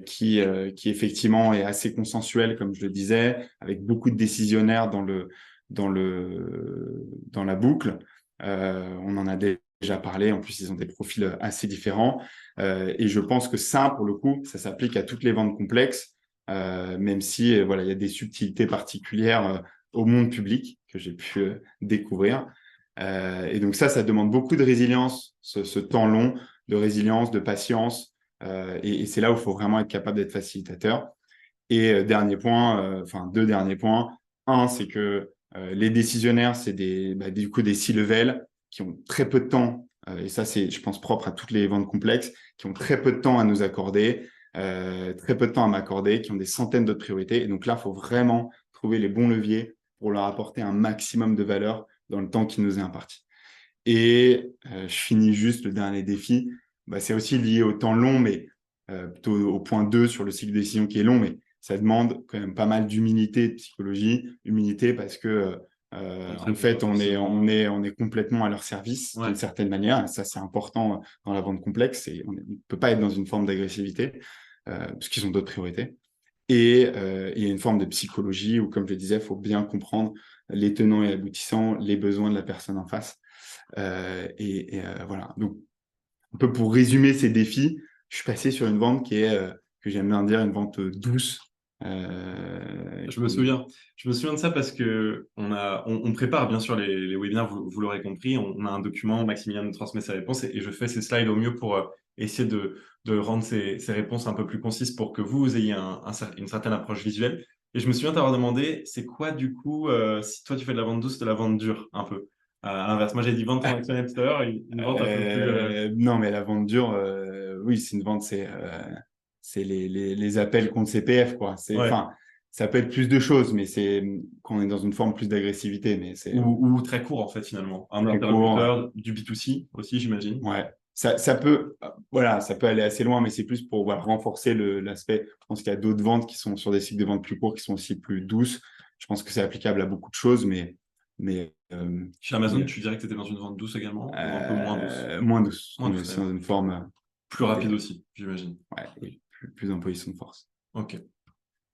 Qui effectivement est assez consensuel, comme je le disais, avec beaucoup de décisionnaires dans la boucle. On en a déjà parlé, en plus ils ont des profils assez différents. Et je pense que ça, pour le coup, ça s'applique à toutes les ventes complexes, même si voilà, il y a des subtilités particulières au monde public que j'ai pu découvrir. Et donc ça demande beaucoup de résilience, ce temps long, de résilience, de patience. Et c'est là où il faut vraiment être capable d'être facilitateur. Et dernier point, enfin deux derniers points. Un, c'est que les décisionnaires, c'est du coup des C-level qui ont très peu de temps, et ça c'est, je pense, propre à toutes les ventes complexes, qui ont très peu de temps à nous accorder, très peu de temps à m'accorder, qui ont des centaines d'autres priorités. Et donc là, il faut vraiment trouver les bons leviers pour leur apporter un maximum de valeur dans le temps qui nous est imparti. Et je finis juste le dernier défi. C'est aussi lié au temps long, mais plutôt au point 2 sur le cycle de décision qui est long, mais ça demande quand même pas mal d'humilité, de psychologie. Humilité parce que en fait, on est complètement à leur service d'une certaine manière. Et ça, c'est important dans la vente complexe. Et on ne peut pas être dans une forme d'agressivité parce qu'ils ont d'autres priorités. Et il y a une forme de psychologie où, comme je le disais, il faut bien comprendre les tenants et aboutissants, les besoins de la personne en face. Voilà. Donc, un peu pour résumer ces défis, je suis passé sur une vente qui est, que j'aime bien dire, une vente douce. Je me souviens de ça parce que on prépare bien sûr les webinaires, vous l'aurez compris, on a un document, Maximilien nous transmet ses réponses et je fais ces slides au mieux pour essayer de rendre ces réponses un peu plus concises pour que vous ayez une certaine approche visuelle. Et je me souviens t'avoir demandé, c'est quoi du coup, si toi tu fais de la vente douce, de la vente dure un peu? À l'inverse, moi j'ai dit vente transactionnelle tout à l'heure, une vente un peu plus... Non, mais la vente dure, oui, c'est une vente, c'est les appels contre CPF, quoi. Ouais. Enfin, ça peut être plus de choses, mais c'est quand on est dans une forme plus d'agressivité, mais c'est Ou très court en fait finalement. Un très court. interlocuteur, du B2C aussi j'imagine. Ouais, ça peut, voilà, ça peut aller assez loin, mais c'est plus pour voilà, renforcer l'aspect. Je pense qu'il y a d'autres ventes qui sont sur des cycles de vente plus courts, qui sont aussi plus douces. Je pense que c'est applicable à beaucoup de choses, mais, Chez Amazon, mais tu dirais que tu étais dans une vente douce également ou un peu moins douce? moins douce. Moins On est douce aussi d'ailleurs. dans une forme Plus rapide aussi, j'imagine. ouais, oui, plus en position de force. Ok.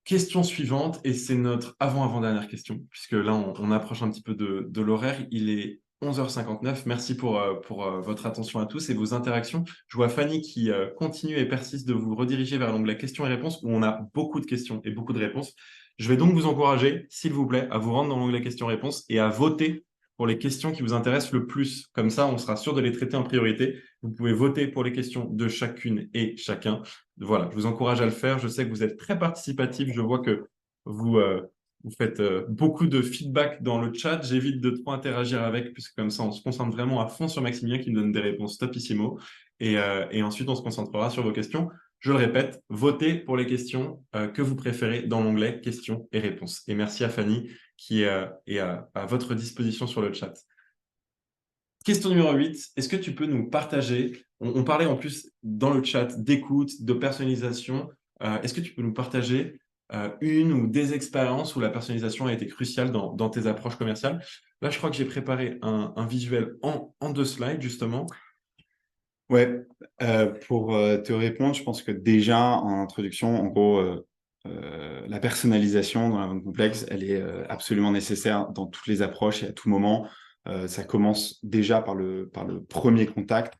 Question suivante, et c'est notre avant-avant-dernière question, puisque là, on approche un petit peu de l'horaire. Il est 11h59. Merci pour votre attention à tous et vos interactions. Je vois Fanny qui continue et persiste de vous rediriger vers l'onglet questions et réponses, où on a beaucoup de questions et beaucoup de réponses. Je vais donc vous encourager, s'il vous plaît, à vous rendre dans l'onglet questions-réponses et à voter pour les questions qui vous intéressent le plus. Comme ça, on sera sûr de les traiter en priorité. Vous pouvez voter pour les questions de chacune et chacun. Voilà, je vous encourage à le faire. Je sais que vous êtes très participatif. Je vois que vous, vous faites beaucoup de feedback dans le chat. J'évite de trop interagir avec, puisque comme ça, on se concentre vraiment à fond sur Maximilien qui me donne des réponses topissimo. Et ensuite, on se concentrera sur vos questions. Je le répète, votez pour les questions que vous préférez dans l'onglet questions et réponses. Et merci à Fanny qui est à votre disposition sur le chat. Question numéro 8. Est-ce que tu peux nous partager, on parlait en plus dans le chat d'écoute, de personnalisation. Est-ce que tu peux nous partager une ou des expériences où la personnalisation a été cruciale dans tes approches commerciales? Là, je crois que j'ai préparé un visuel en 2 slides, justement. Ouais, pour te répondre, je pense que déjà en introduction, en gros, la personnalisation dans la vente complexe, elle est absolument nécessaire dans toutes les approches et à tout moment. Ça commence déjà par le premier contact,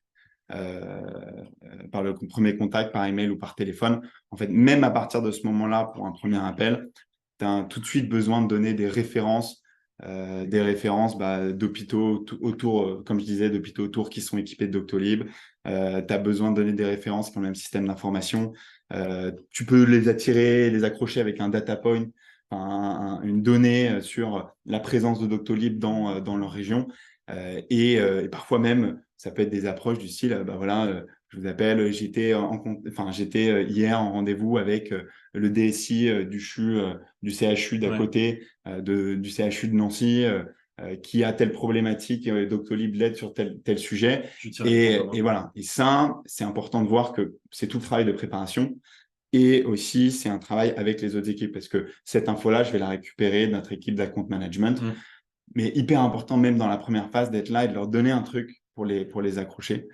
par email ou par téléphone. En fait, même à partir de ce moment-là, pour un premier appel, tu as tout de suite besoin de donner des références d'hôpitaux autour, comme je disais, d'hôpitaux autour qui sont équipés de Doctolib. Tu as besoin de donner des références qui ont le même système d'information. Tu peux les attirer, les accrocher avec un data point, une donnée sur la présence de Doctolib dans leur région. Et parfois même, ça peut être des approches du style, je vous appelle, j'étais hier en rendez-vous avec le DSI du CHU d'à Ouais, côté, du CHU de Nancy, qui a telle problématique, Doctolib l'aide sur tel sujet. je tire les points Et communs. voilà. Et ça, c'est important de voir que c'est tout le travail de préparation. Et aussi, c'est un travail avec les autres équipes parce que cette info-là, je vais la récupérer de notre équipe d'account management. Mais hyper important, même dans la première phase, d'être là et de leur donner un truc pour les accrocher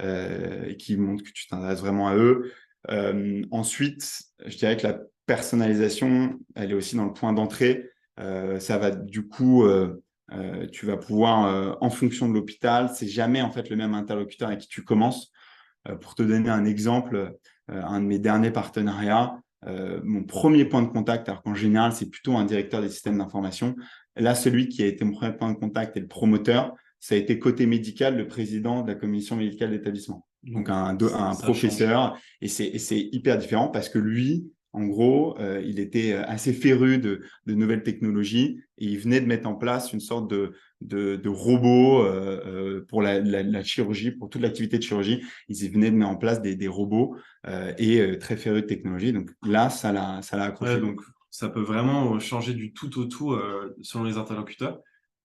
et qui montre que tu t'intéresses vraiment à eux. Ensuite, je dirais que la personnalisation, elle est aussi dans le point d'entrée. Ça va du coup, tu vas pouvoir, en fonction de l'hôpital, c'est jamais en fait le même interlocuteur avec qui tu commences. Pour te donner un exemple, un de mes derniers partenariats, mon premier point de contact, alors qu'en général, c'est plutôt un directeur des systèmes d'information. Là, celui qui a été mon premier point de contact et le promoteur, ça a été côté médical, le président de la commission médicale d'établissement. Donc, un Ça change. professeur. Et c'est hyper différent parce que lui, en gros, il était assez féru de nouvelles technologies et il venait de mettre en place une sorte de robot pour la chirurgie, pour toute l'activité de chirurgie. Ils venaient de mettre en place des robots et très féru de technologie. Donc là, ça l'a Ouais, accroché. donc ça peut vraiment changer du tout au tout selon les interlocuteurs.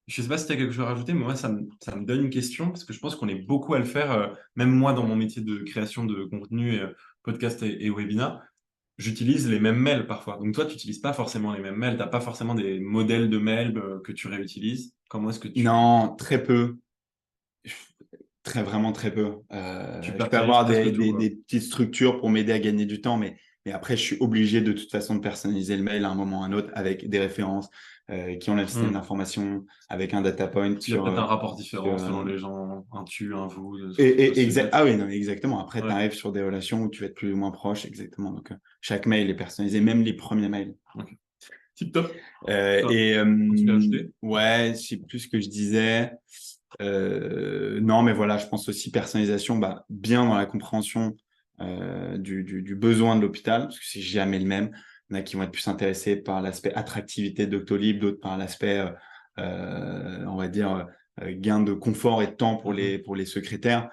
Je ne sais pas si tu as quelque chose à rajouter, mais moi, ça me donne une question, parce que je pense qu'on est beaucoup à le faire, même moi, dans mon métier de création de contenu, podcast et webinar, j'utilise les mêmes mails parfois. Donc toi, tu n'utilises pas forcément les mêmes mails, tu n'as pas forcément des modèles de mails que tu réutilises. Comment est-ce que Non, très peu. Vraiment très peu. tu Je peux personnalises avoir presque tout, des quoi? petites structures pour m'aider à gagner du temps, mais après, je suis obligé de toute façon de personnaliser le mail à un moment ou à un autre avec des références qui ont le système Hmm. d'information, avec un data point Il y a sur, peut-être un rapport sur, différent selon les gens, un tu, un vous, c'est exact. bête. Ah oui, non, mais exactement. Après, tu Ouais, arrives sur des relations où tu vas être plus ou moins proche, exactement. Donc, chaque mail est personnalisé, même les premiers mails. ok. Tip top. Euh, Toi, et un truc à ajouter? ouais, c'est plus ce que je disais. Non, mais voilà, je pense aussi personnalisation, bien dans la compréhension du besoin de l'hôpital, parce que c'est jamais le même. Il y en a qui vont être plus intéressés par l'aspect attractivité de Doctolib, d'autres par l'aspect, on va dire, gain de confort et de temps pour Mhm. les secrétaires.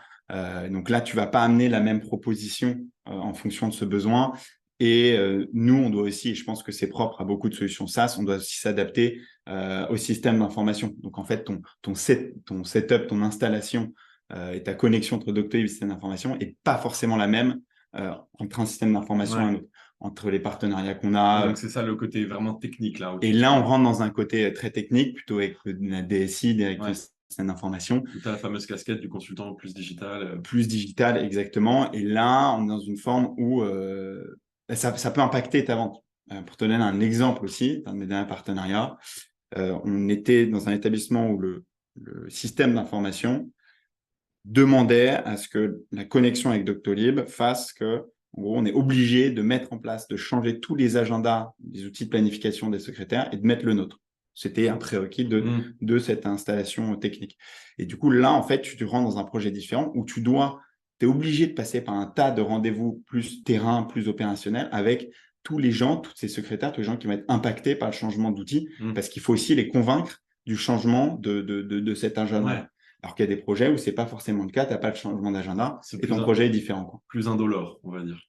Donc là, tu vas pas amener la même proposition en fonction de ce besoin. Et nous, on doit aussi, et je pense que c'est propre à beaucoup de solutions SaaS, on doit aussi s'adapter au système d'information. Donc, en fait, ton setup, ton installation et ta connexion entre Doctolib et le système d'information n'est pas forcément la même entre un système d'information et Ouais. un autre, entre les partenariats qu'on Ouais, a. donc c'est ça le côté vraiment technique là Et auquel là, on tu... rentre dans un côté très technique, plutôt avec la DSI, direction Ouais. du système d'information, Où tu as la fameuse casquette du consultant plus digital. plus digital exactement. Et là, on est dans une forme où ça peut impacter ta vente. Pour te donner un exemple aussi, d'un de mes derniers partenariats, on était dans un établissement où le système d'information demandait à ce que la connexion avec Doctolib fasse que, en gros, on est obligé de mettre en place, de changer tous les agendas des outils de planification des secrétaires et de mettre le nôtre. C'était un prérequis Hmm. de cette installation technique. Et du coup, là, en fait, tu te rends dans un projet différent où tu es obligé de passer par un tas de rendez-vous plus terrain, plus opérationnel avec tous les gens, tous ces secrétaires, tous les gens qui vont être impactés par le changement d'outils, Hmm. parce qu'il faut aussi les convaincre du changement de cet agenda. Ouais. Alors qu'il y a des projets où c'est pas forcément le cas, tu n'as pas de changement d'agenda C'est et ton projet est différent, quoi. plus indolore, on va dire.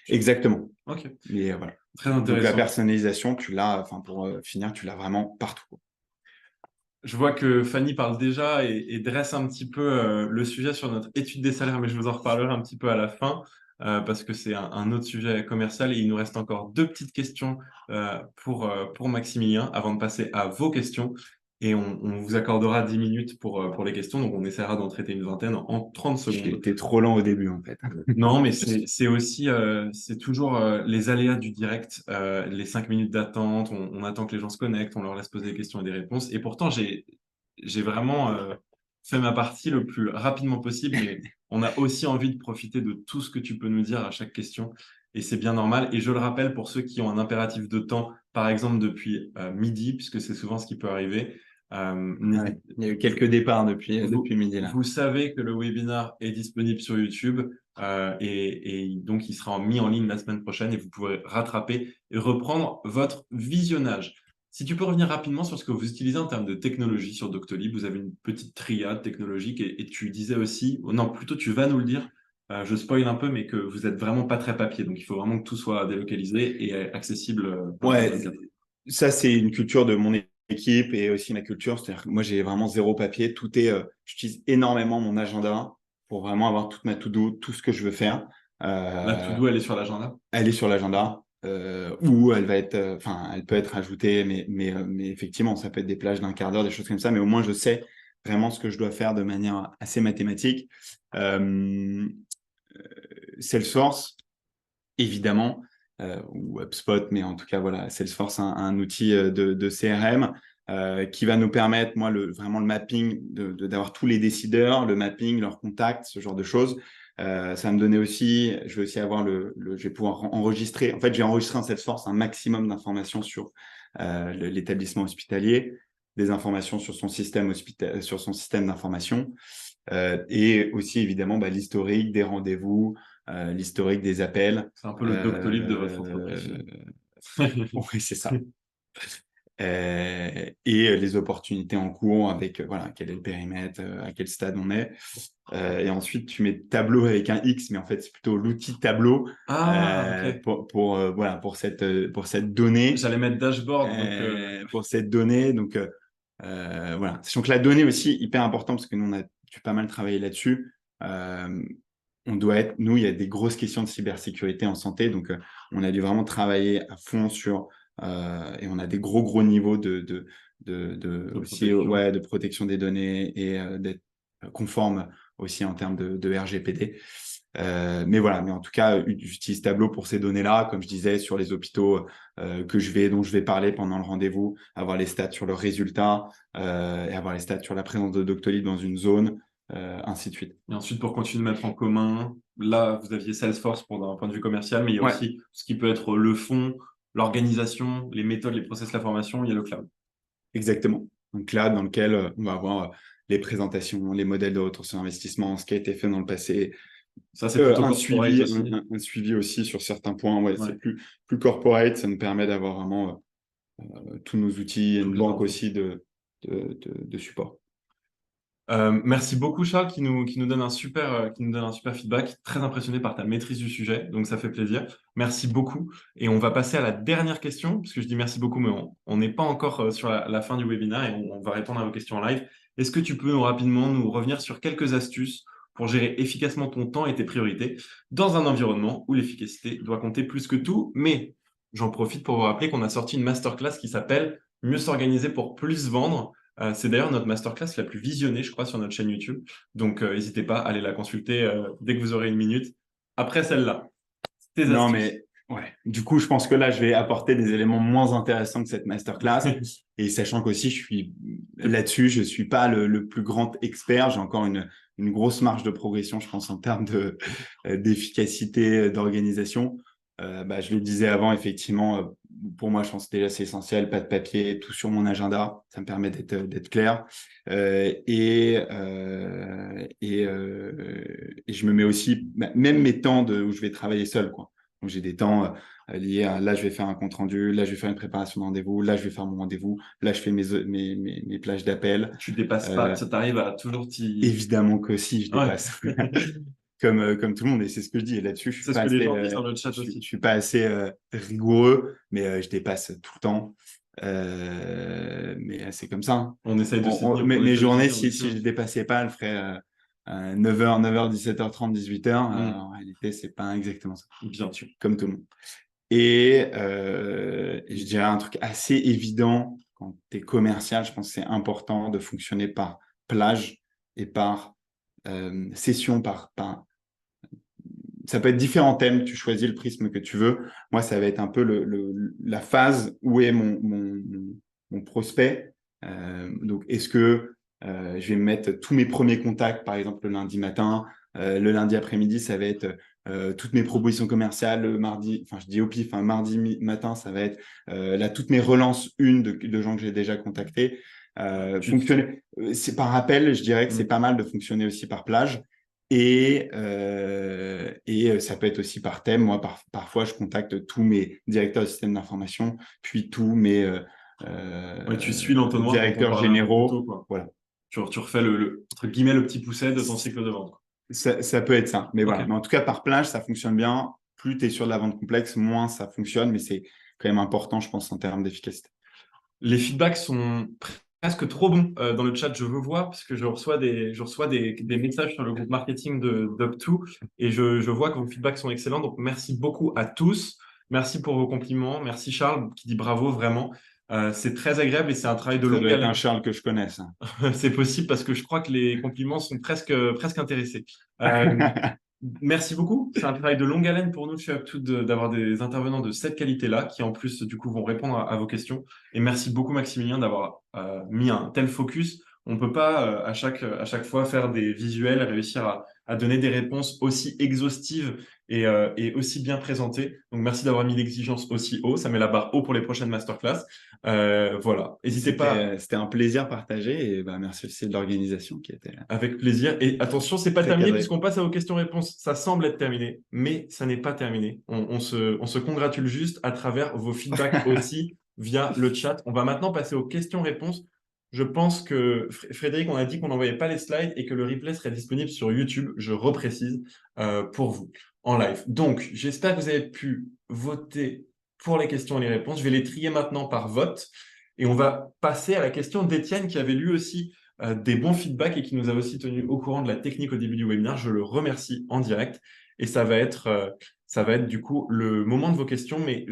Exactement. Ok. Mais voilà. Très Donc la intéressant. personnalisation, tu l'as, enfin pour finir, tu l'as vraiment partout, quoi. Je vois que Fanny parle déjà et dresse un petit peu le sujet sur notre étude des salaires, mais je vous en reparlerai un petit peu à la fin parce que c'est un autre sujet commercial et il nous reste encore deux petites questions pour Maximilien avant de passer à vos questions. Et on vous accordera 10 minutes pour les questions, donc on essaiera d'en traiter une vingtaine en 30 J'ai secondes. été trop lent au début, en fait. Non, mais c'est aussi, c'est toujours les aléas du direct, les 5 minutes d'attente, on attend que les gens se connectent, on leur laisse poser des questions et des réponses. Et pourtant, j'ai vraiment fait ma partie le plus rapidement possible, mais on a aussi envie de profiter de tout ce que tu peux nous dire à chaque question. Et c'est bien normal. Et je le rappelle pour ceux qui ont un impératif de temps, par exemple depuis midi, puisque c'est souvent ce qui peut arriver. Ouais. Il y a eu quelques départs Vous, depuis midi, là. vous savez que le webinar est disponible sur YouTube et donc il sera mis en ligne la semaine prochaine et vous pourrez rattraper et reprendre votre visionnage. Si tu peux revenir rapidement sur ce que vous utilisez en termes de technologie sur Doctolib, vous avez une petite triade technologique et tu disais aussi, oh non, plutôt tu vas nous le dire, je spoil un peu, mais que vous êtes vraiment pas très papier, donc il faut vraiment que tout soit délocalisé et accessible 24/24. Ouais, ça, c'est une culture de mon équipe et aussi ma culture. C'est-à-dire que moi, j'ai vraiment zéro papier. J'utilise énormément mon agenda pour vraiment avoir toute ma to-do, tout ce que je veux faire. La Euh, to-do, elle est sur l'agenda. Elle est sur l'agenda ou elle va être, enfin, elle peut être ajoutée, mais effectivement, ça peut être des plages d'un quart d'heure, des choses comme ça. Mais au moins, je sais vraiment ce que je dois faire de manière assez mathématique. Euh, Salesforce, évidemment, ou HubSpot, mais en tout cas, voilà, Salesforce, un outil de CRM qui va nous permettre, moi, vraiment le mapping, d'avoir tous les décideurs, le mapping, leurs contacts, ce genre de choses. Ça va me donner aussi, je vais aussi avoir je vais pouvoir enregistrer. En fait, j'ai enregistré en Salesforce un maximum d'informations sur l'établissement hospitalier, des informations sur sur son système d'information, et aussi évidemment bah, l'historique des rendez-vous, l'historique des appels. C'est un peu le Doctolib de votre entreprise. Oui, c'est ça. Et les opportunités en cours avec voilà, quel est le périmètre, à quel stade on est. Et ensuite, tu mets tableau avec un X, mais en fait, c'est plutôt l'outil tableau Ah, ok. voilà, pour cette donnée. J'allais mettre dashboard, donc Pour cette donnée. Donc, voilà. Sachant que la donnée aussi, hyper important, parce que nous, on a pas mal travaillé là-dessus. Euh, on doit être, nous, il y a des grosses questions de cybersécurité en santé. Donc, on a dû vraiment travailler à fond sur, et on a des gros niveaux de aussi, protection. ouais, de protection des données et d'être conforme aussi en termes de RGPD. Mais voilà, mais en tout cas, j'utilise Tableau pour ces données-là, comme je disais, sur les hôpitaux dont je vais parler pendant le rendez-vous, avoir les stats sur leurs résultats et avoir les stats sur la présence de Doctolib dans une zone, ainsi de suite. Et ensuite, pour continuer de mettre en commun, là, vous aviez Salesforce pour d'un point de vue commercial, mais il y a Ouais, aussi ce qui peut être le fond, l'organisation, les méthodes, les process, la formation, il y a le cloud. exactement. Donc là, dans lequel on va avoir les présentations, les modèles de retour sur investissement, ce qui a été fait dans le passé, Ça, c'est plutôt un corporate suivi, aussi. un suivi aussi sur certains points. Ouais, c'est Ouais, plus corporate, ça nous permet d'avoir vraiment tous nos outils, et une toutes les banque infos. aussi de support. Merci beaucoup, Charles, qui nous donne un super feedback. Très impressionné par ta maîtrise du sujet, donc ça fait plaisir. Merci beaucoup. Et on va passer à la dernière question, parce que je dis merci beaucoup, mais on n'est pas encore sur la fin du webinaire et on va répondre à vos questions en live. Est-ce que tu peux rapidement nous revenir sur quelques astuces pour gérer efficacement ton temps et tes priorités dans un environnement où l'efficacité doit compter plus que tout? Mais j'en profite pour vous rappeler qu'on a sorti une masterclass qui s'appelle Mieux s'organiser pour plus vendre. C'est d'ailleurs notre masterclass la plus visionnée, je crois, sur notre chaîne YouTube. Donc, n'hésitez pas à aller la consulter dès que vous aurez une minute. Après celle-là, tes Non, astuces. mais ouais. Du coup, je pense que là, je vais apporter des éléments moins intéressants que cette masterclass. Et sachant qu'aussi, je suis là-dessus, je suis pas le plus grand expert. J'ai encore une grosse marge de progression, je pense, en termes d'efficacité, d'organisation. Bah, je le disais avant, effectivement, pour moi, je pense que déjà c'est essentiel. Pas de papier, tout sur mon agenda. Ça me permet d'être clair. Et je me mets aussi, bah, même mes temps où je vais travailler seul, quoi. Donc, j'ai des temps liés à là, je vais faire un compte rendu, là, je vais faire une préparation de rendez-vous, là, je vais faire mon rendez-vous, là, je fais mes plages d'appel. Tu dépasses pas, Euh, ça t'arrive à toujours t'y... Évidemment que si, je Ouais. dépasse. Comme tout le monde, et c'est ce que je dis. Et là-dessus, C'est ce que les gens disent dans le chat je aussi. suis pas assez rigoureux, mais je dépasse tout le temps. Mais c'est comme ça, hein. On essaye de s'y tenir pour les Mes journées, qualifier, bien si sûr. je dépassais pas, elles feraient 9h, 9h, 17h30, 18h. Mm, En réalité, c'est pas exactement ça, bien sûr. comme tout le monde. Et je dirais un truc assez évident quand tu es commercial, je pense que c'est important de fonctionner par plage et par session, ça peut être différents thèmes, tu choisis le prisme que tu veux. Moi, ça va être un peu la phase où est mon prospect. Donc, est-ce que je vais mettre tous mes premiers contacts, par exemple, le lundi matin, le lundi après-midi, ça va être toutes mes propositions commerciales, le mardi, enfin, je dis au pif, mardi matin, ça va être là, toutes mes relances, de gens que j'ai déjà contactés. Fonctionner, c'est par appel, je dirais que c'est Mm. pas mal de fonctionner aussi par plage. Ça peut être aussi par thème. Moi, parfois, je contacte tous mes directeurs de système d'information, puis tous mes Ouais, tu suis l'entonnoir dont on directeurs parlait un peu plus généraux. tôt, quoi. Voilà. Tu refais entre guillemets, le petit pousset de ton cycle de vente, quoi. Ça peut être ça. Mais voilà. Ok. Mais en tout cas, par plage, ça fonctionne bien. Plus tu es sur de la vente complexe, moins ça fonctionne. Mais c'est quand même important, je pense, en termes d'efficacité. Les feedbacks sont presque trop bons dans le chat. Je veux voir parce que je reçois des messages sur le groupe marketing de d'Up2 et je vois que vos feedbacks sont excellents. Donc, merci beaucoup à tous. Merci pour vos compliments. Merci Charles qui dit bravo, vraiment. C'est très agréable et c'est un travail de Ça longue doit être un haleine. Charles que je connaisse, hein. C'est possible parce que je crois que les compliments sont presque intéressés. Euh, Merci beaucoup. C'est un travail de longue haleine pour nous chez UpTo d'avoir des intervenants de cette qualité-là qui en plus du coup vont répondre à vos questions. Et merci beaucoup Maximilien d'avoir mis un tel focus. On ne peut pas à chaque fois faire des visuels, réussir à donner des réponses aussi exhaustives et aussi bien présentées. Donc merci d'avoir mis l'exigence aussi haut. Ça met la barre haut pour les prochaines masterclass. Voilà. N'hésitez pas. C'était un plaisir partagé. Et bah, merci aussi de l'organisation qui était Avec plaisir. Et attention, c'est pas très terminé cadrée. puisqu'on passe à vos questions-réponses. Ça semble être terminé, mais ça n'est pas terminé. On se congratule juste à travers vos feedbacks aussi via le chat. On va maintenant passer aux questions-réponses. Je pense que Frédéric, on a dit qu'on n'envoyait pas les slides et que le replay serait disponible sur YouTube. Je reprécise pour vous en live. Donc, j'espère que vous avez pu voter pour les questions et les réponses. Je vais les trier maintenant par vote et on va passer à la question d'Étienne qui avait lui aussi des bons feedbacks et qui nous a aussi tenu au courant de la technique au début du webinaire. Je le remercie en direct et ça va être du coup le moment de vos questions. Mais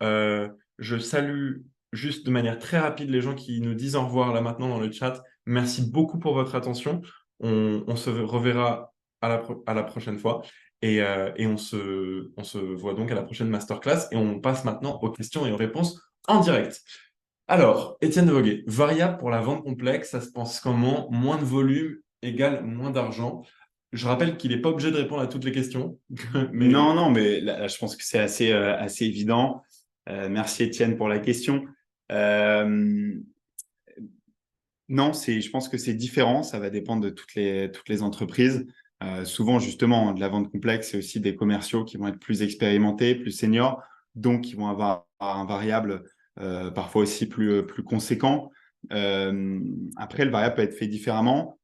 euh, je salue juste de manière très rapide les gens qui nous disent au revoir là maintenant dans le chat. Merci beaucoup pour votre attention. On se reverra à la prochaine fois et on se voit donc à la prochaine masterclass et on passe maintenant aux questions et aux réponses en direct. Alors, Étienne de Voguet, variable pour la vente complexe, ça se pense comment? Moins de volume égale moins d'argent. Je rappelle qu'il n'est pas obligé de répondre à toutes les questions, mais Non, non, mais là, je pense que c'est assez évident. Merci Étienne pour la question. Euh, non, je pense que c'est différent. Ça va dépendre de toutes les entreprises. Souvent, justement, de la vente complexe, c'est aussi des commerciaux qui vont être plus expérimentés, plus seniors, donc qui vont avoir un variable parfois aussi plus conséquent. Après, le variable peut être fait différemment.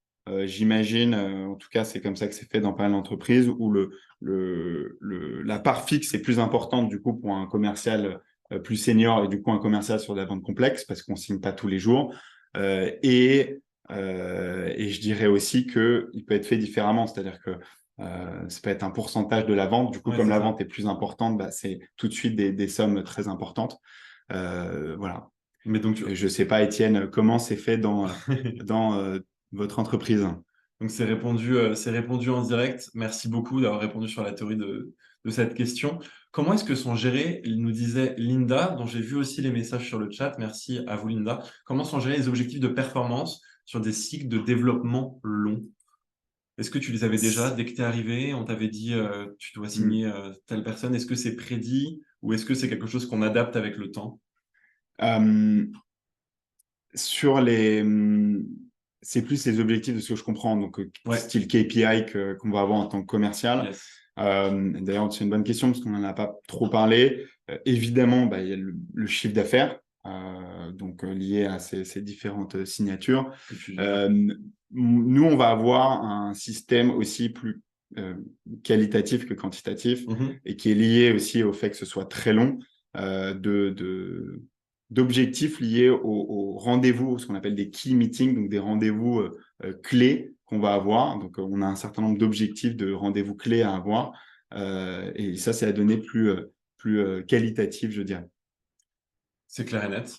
J'imagine, en tout cas, c'est comme ça que c'est fait dans pas mal d'entreprises où la part fixe est plus importante du coup pour un commercial plus senior et du coup un commercial sur de la vente complexe parce qu'on signe pas tous les jours. Et je dirais aussi qu'il peut être fait différemment, c'est-à-dire que ça peut être un pourcentage de la vente. Du coup, ouais, comme c'est la ça. vente est plus importante, bah, c'est tout de suite des sommes très importantes. Voilà. Mais donc, Je ne sais pas, Étienne, comment c'est fait dans votre entreprise? donc c'est répondu en direct. Merci beaucoup d'avoir répondu sur la théorie de cette question. Comment est-ce que sont gérés, il nous disait Linda, dont j'ai vu aussi les messages sur le chat, merci à vous Linda, comment sont gérés les objectifs de performance sur des cycles de développement longs? Est-ce que tu les avais déjà dès que tu es arrivé? On t'avait dit tu dois Hmm. signer telle personne. Est-ce que c'est prédit ou est-ce que c'est quelque chose qu'on adapte avec le temps? Euh, sur les, c'est plus les objectifs de ce que je comprends, donc Ouais, style KPI qu'on va avoir en tant que commercial. yes. D'ailleurs, c'est une bonne question parce qu'on n'en a pas trop parlé. Évidemment, bah, il y a le chiffre d'affaires, donc lié à ces différentes signatures. Que tu gères. Euh, Nous, on va avoir un système aussi plus euh, qualitatif que quantitatif Mhm. et qui est lié aussi au fait que ce soit très long, d'objectifs liés au rendez-vous, ce qu'on appelle des key meetings, donc des rendez-vous clés qu'on va avoir. Donc, on a un certain nombre d'objectifs de rendez-vous clés à avoir. Et ça, c'est la donnée plus qualitative, je dirais. C'est clair et net.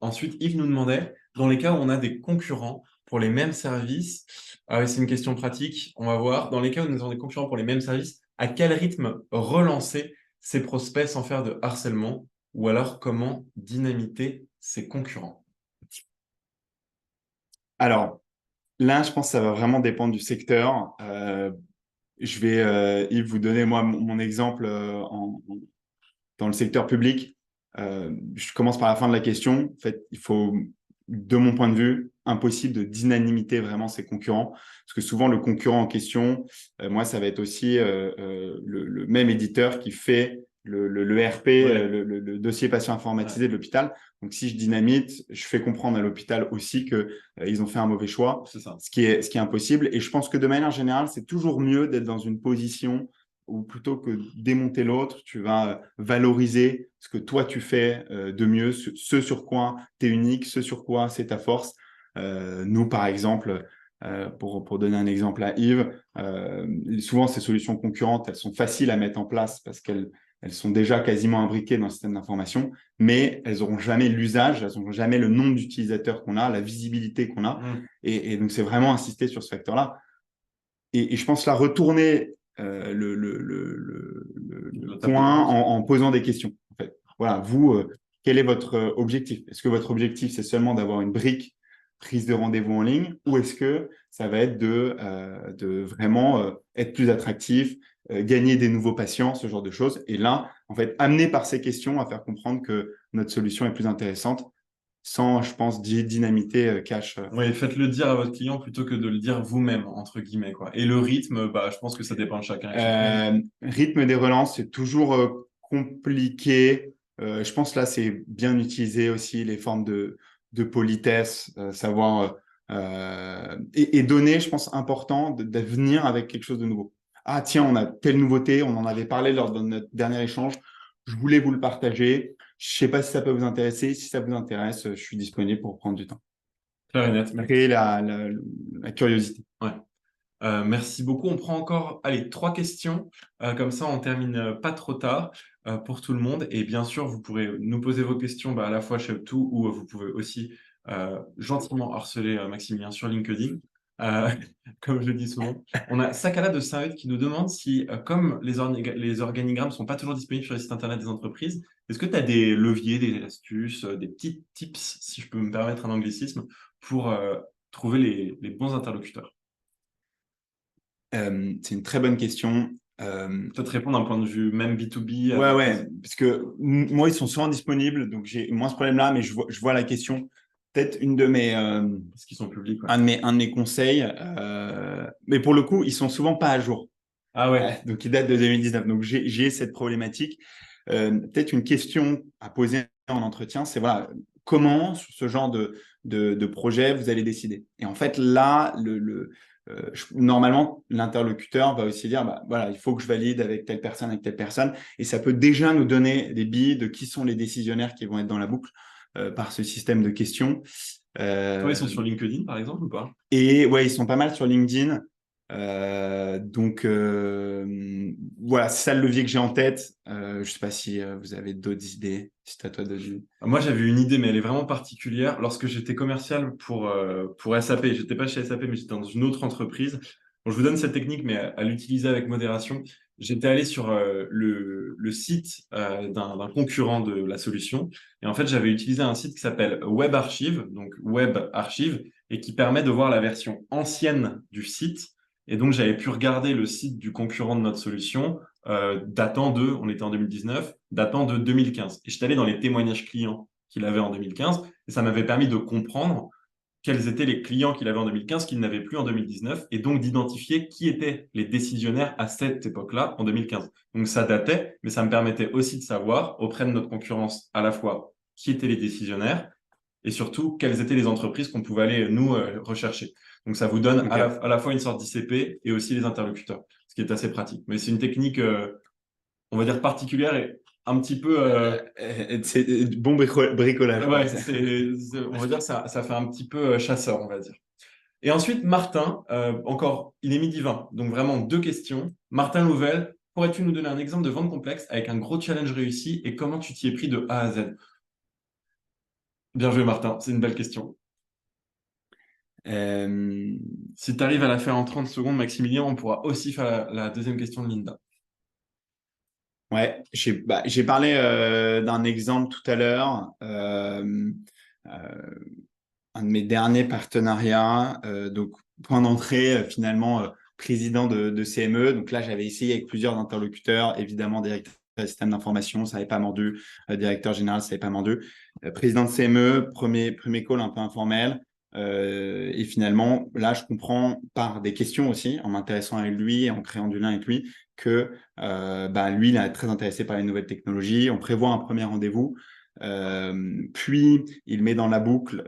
Ensuite, Yves nous demandait, dans les cas où on a des concurrents pour les mêmes services, c'est une question pratique, on va voir, dans les cas où nous avons des concurrents pour les mêmes services, à quel rythme relancer ces prospects sans faire de harcèlement, ou alors comment dynamiter ces concurrents? Alors, là, je pense que ça va vraiment dépendre du secteur. Je vais, Yves, vous donner, moi, mon exemple dans le secteur public. Je commence par la fin de la question. En fait, il faut, de mon point de vue, impossible de dynamiter vraiment ses concurrents. Parce que souvent, le concurrent en question, moi, ça va être aussi le même éditeur qui fait le RP, Ouais. le dossier patient informatisé de l'hôpital. Donc, si je dynamite, je fais comprendre à l'hôpital aussi que ils ont fait un mauvais choix, C'est ça. ce qui est impossible. Et je pense que de manière générale, c'est toujours mieux d'être dans une position où plutôt que démonter l'autre, tu vas valoriser ce que toi tu fais de mieux, ce sur quoi tu es unique, ce sur quoi c'est ta force. Nous, par exemple, pour donner un exemple à Yves, souvent ces solutions concurrentes, elles sont faciles à mettre en place parce qu'elles sont déjà quasiment imbriquées dans le système d'information, mais elles n'auront jamais l'usage, elles n'auront jamais le nombre d'utilisateurs qu'on a, la visibilité qu'on a. Et donc, c'est vraiment insister sur ce facteur-là. Et je pense là, retourner le Table point ronde. en posant des questions. En fait. Voilà, vous, quel est votre objectif? Est-ce que votre objectif, c'est seulement d'avoir une brique prise de rendez-vous en ligne ou est-ce que ça va être de vraiment être plus attractif, gagner des nouveaux patients, ce genre de choses? Et là, en fait, amener par ces questions à faire comprendre que notre solution est plus intéressante sans, je pense, dynamiter cash. Oui, faites-le dire à votre client plutôt que de le dire vous-même, entre guillemets, quoi. Et le rythme, bah, je pense que ça dépend de chacun et chacune. Rythme des relances, c'est toujours compliqué. Je pense là, c'est bien utiliser aussi les formes de politesse, savoir et donner, je pense, important de venir avec quelque chose de nouveau. Ah, tiens, on a telle nouveauté, on en avait parlé lors de notre dernier échange. Je voulais vous le partager. Je ne sais pas si ça peut vous intéresser. Si ça vous intéresse, je suis disponible pour prendre du temps. Clair et net. Créer la curiosité. Ouais. Merci beaucoup. On prend encore, allez, 3 questions. Comme ça, on termine pas trop tard pour tout le monde. Et bien sûr, vous pourrez nous poser vos questions bah, à la fois chez Up2 ou vous pouvez aussi gentiment harceler Maximilien sur LinkedIn, euh, comme je le dis souvent. On a Sakala de Saint-Eudes qui nous demande si, comme les organigrammes ne sont pas toujours disponibles sur les sites internet des entreprises, est-ce que tu as des leviers, des astuces, des petits tips, si je peux me permettre un anglicisme, pour trouver les bons interlocuteurs? C'est une très bonne question. Peut-être répondre d'un point de vue même B2B Ouais, avec ouais, parce que moi, ils sont souvent disponibles, donc j'ai moins ce problème-là, mais je vois la question. Peut-être ce qui sont publics. Ouais. un de mes conseils, mais pour le coup, ils sont souvent pas à jour. Ah ouais, Donc, ils datent de 2019. Donc, j'ai cette problématique. Peut-être une question à poser en entretien, c'est voilà, comment, sur ce genre de projet, vous allez décider? Et en fait, là, normalement, l'interlocuteur va aussi dire, bah, voilà, il faut que je valide avec telle personne. Et ça peut déjà nous donner des billes de qui sont les décisionnaires qui vont être dans la boucle par ce système de questions. toi, ils sont Euh, sur LinkedIn, par exemple, ou pas? et ouais, ils sont pas mal sur LinkedIn. Donc voilà, c'est ça le levier que j'ai en tête. Je sais pas si vous avez d'autres idées. C'est à toi de. Moi, j'avais une idée, mais elle est vraiment particulière. Lorsque j'étais commercial pour SAP, j'étais pas chez SAP, mais j'étais dans une autre entreprise. Bon, je vous donne cette technique, mais à l'utiliser avec modération. J'étais allé sur le site d'un concurrent de la solution. Et en fait, j'avais utilisé un site qui s'appelle Web Archive, donc Web Archive, et qui permet de voir la version ancienne du site. Et donc, j'avais pu regarder le site du concurrent de notre solution on était en 2019, datant de 2015. Et j'étais allé dans les témoignages clients qu'il avait en 2015, et ça m'avait permis de comprendre quels étaient les clients qu'il avait en 2015 qu'il n'avait plus en 2019, et donc d'identifier qui étaient les décisionnaires à cette époque-là, en 2015. Donc ça datait, mais ça me permettait aussi de savoir, auprès de notre concurrence, à la fois qui étaient les décisionnaires, et surtout quelles étaient les entreprises qu'on pouvait aller, nous, rechercher. Donc ça vous donne Ok. à la fois une sorte d'ICP et aussi les interlocuteurs, ce qui est assez pratique. Mais c'est une technique, on va dire, particulière et un petit peu. C'est bon bricolage, quoi. Ouais, on va dire ça fait un petit peu chasseur, on va dire. Et ensuite, Martin, encore, il est midi 20, donc vraiment deux questions. Martin Louvel, pourrais-tu nous donner un exemple de vente complexe avec un gros challenge réussi et comment tu t'y es pris de A à Z? Bien joué, Martin, c'est une belle question. Euh, Si tu arrives à la faire en 30 secondes, Maximilien, on pourra aussi faire la deuxième question de Linda. Ouais, j'ai parlé d'un exemple tout à l'heure. Un de mes derniers partenariats, donc point d'entrée, finalement, président de CME. Donc là, j'avais essayé avec plusieurs interlocuteurs, évidemment, directeur de système d'information, ça n'avait pas mordu, directeur général, ça n'avait pas mordu. Président de CME, premier call un peu informel. Et finalement, là, je comprends par des questions aussi, en m'intéressant avec lui et en créant du lien avec lui, que lui, il est très intéressé par les nouvelles technologies. On prévoit un premier rendez-vous. Puis, il met dans la boucle,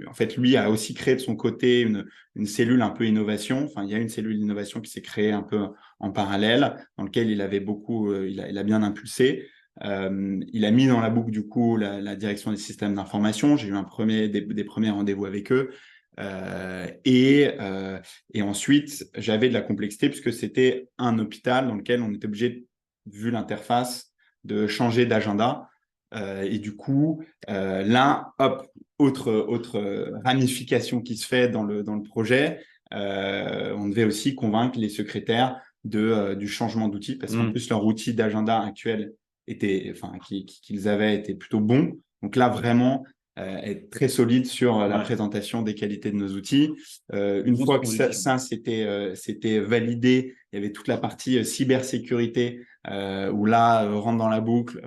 en fait, lui a aussi créé de son côté une cellule un peu innovation. Enfin, il y a une cellule d'innovation qui s'est créée un peu en parallèle, dans lequel il avait beaucoup, il a bien impulsé. Il a mis dans la boucle, du coup, la direction des systèmes d'information. J'ai eu des premiers rendez-vous avec eux. Et ensuite, j'avais de la complexité puisque c'était un hôpital dans lequel on était obligé, vu l'interface, de changer d'agenda. Et du coup, là, hop, autre ramification qui se fait dans le projet, on devait aussi convaincre les secrétaires du changement d'outil parce qu'en plus, leur outil d'agenda actuel qu'ils avaient était plutôt bon. Donc là, vraiment, être très solide sur la présentation des qualités de nos outils. Une fois que ça c'était validé, il y avait toute la partie cybersécurité où là, rentre dans la boucle,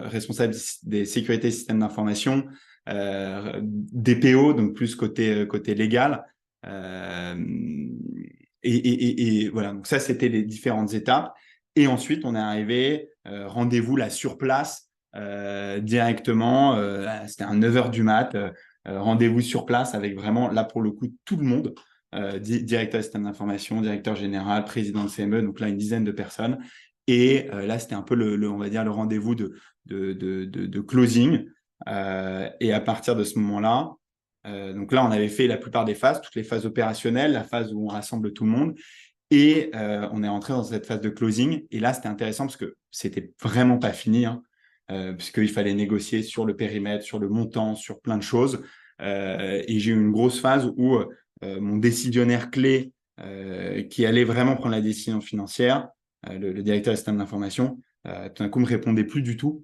responsable des sécurités systèmes d'information, DPO, donc plus côté légal. Euh, et voilà, donc ça, c'était les différentes étapes. Et ensuite, on est arrivé, rendez-vous là sur place, directement. C'était à 9 h du mat, rendez-vous sur place avec vraiment, là pour le coup, tout le monde. Directeur système d'information, directeur général, président de CME, donc là, une dizaine de personnes. Et là, c'était un peu on va dire, le rendez-vous de closing. Et à partir de ce moment-là, donc là, on avait fait la plupart des phases, toutes les phases opérationnelles, la phase où on rassemble tout le monde. Et on est rentré dans cette phase de closing. Et là, c'était intéressant parce que c'était vraiment pas fini, hein, puisqu'il fallait négocier sur le périmètre, sur le montant, sur plein de choses. Et j'ai eu une grosse phase où mon décisionnaire clé, qui allait vraiment prendre la décision financière, le directeur des systèmes d'information, tout d'un coup me répondait plus du tout.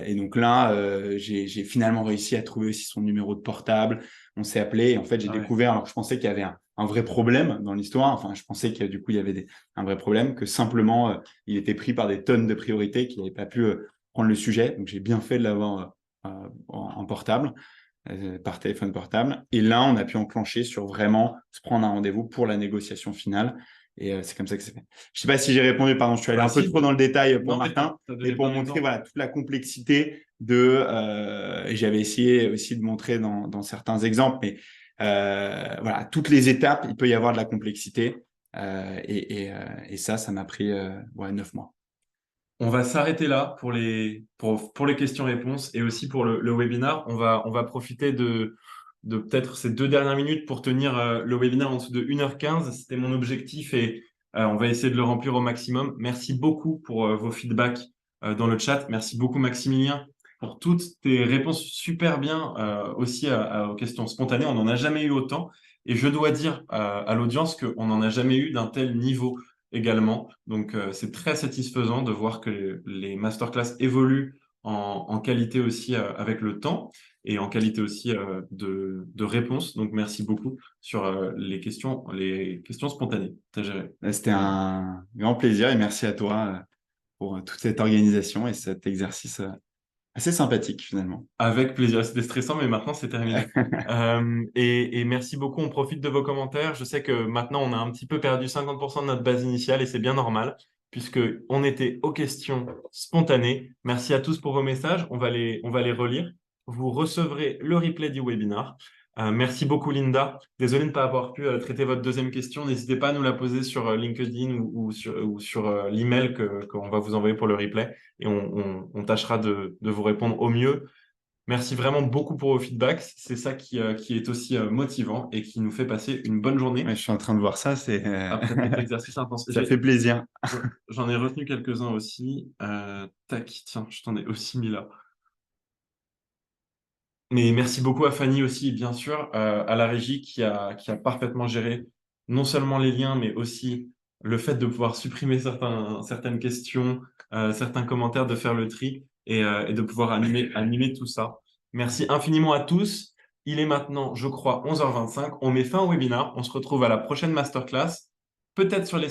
Et donc là, j'ai finalement réussi à trouver aussi son numéro de portable. On s'est appelé et en fait, j'ai découvert, alors que je pensais qu'il y avait un vrai problème dans l'histoire. Enfin, je pensais que du coup, il y avait un vrai problème, que simplement, il était pris par des tonnes de priorités, qu'il n'avait pas pu prendre le sujet. Donc, j'ai bien fait de l'avoir en portable, par téléphone portable. Et là, on a pu enclencher sur vraiment se prendre un rendez-vous pour la négociation finale. Et c'est comme ça que c'est fait. Je ne sais pas si j'ai répondu, pardon, je suis allé un peu trop dans le détail pour Martin, mais pour montrer voilà, toute la complexité et j'avais essayé aussi de montrer dans certains exemples, mais voilà, toutes les étapes, il peut y avoir de la complexité. Et ça m'a pris 9 mois. On va s'arrêter là pour les questions-réponses et aussi pour le webinar. On va profiter de peut-être ces 2 dernières minutes pour tenir le webinaire en dessous de 1h15. C'était mon objectif et on va essayer de le remplir au maximum. Merci beaucoup pour vos feedbacks dans le chat. Merci beaucoup Maximilien pour toutes tes réponses super bien aussi aux questions spontanées. On n'en a jamais eu autant et je dois dire à l'audience qu'on n'en a jamais eu d'un tel niveau également. Donc, c'est très satisfaisant de voir que les masterclass évoluent en qualité aussi avec le temps et en qualité aussi de réponse. Donc, merci beaucoup sur les questions spontanées. T'as géré. C'était un grand plaisir et merci à toi pour toute cette organisation et cet exercice assez sympathique finalement. Avec plaisir. C'était stressant, mais maintenant c'est terminé. Et merci beaucoup. On profite de vos commentaires. Je sais que maintenant on a un petit peu perdu 50% de notre base initiale et c'est bien normal puisque on était aux questions spontanées. Merci à tous pour vos messages. On va les relire. Vous recevrez le replay du webinar. Merci beaucoup, Linda. Désolé de ne pas avoir pu traiter votre deuxième question. N'hésitez pas à nous la poser sur LinkedIn ou sur l'email qu'on va vous envoyer pour le replay et on tâchera de vous répondre au mieux. Merci vraiment beaucoup pour vos feedbacks. C'est ça qui est aussi motivant et qui nous fait passer une bonne journée Ouais, je suis en train de voir ça, après cet exercice intense. ça fait plaisir. J'en ai retenu quelques-uns aussi. Tac, tiens, je t'en ai aussi mis là. Mais merci beaucoup à Fanny aussi, bien sûr, à la régie qui a parfaitement géré non seulement les liens, mais aussi le fait de pouvoir supprimer certaines questions, certains commentaires, de faire le tri et de pouvoir animer tout ça. Merci infiniment à tous. Il est maintenant, je crois, 11h25. On met fin au webinaire. On se retrouve à la prochaine masterclass, peut-être sur les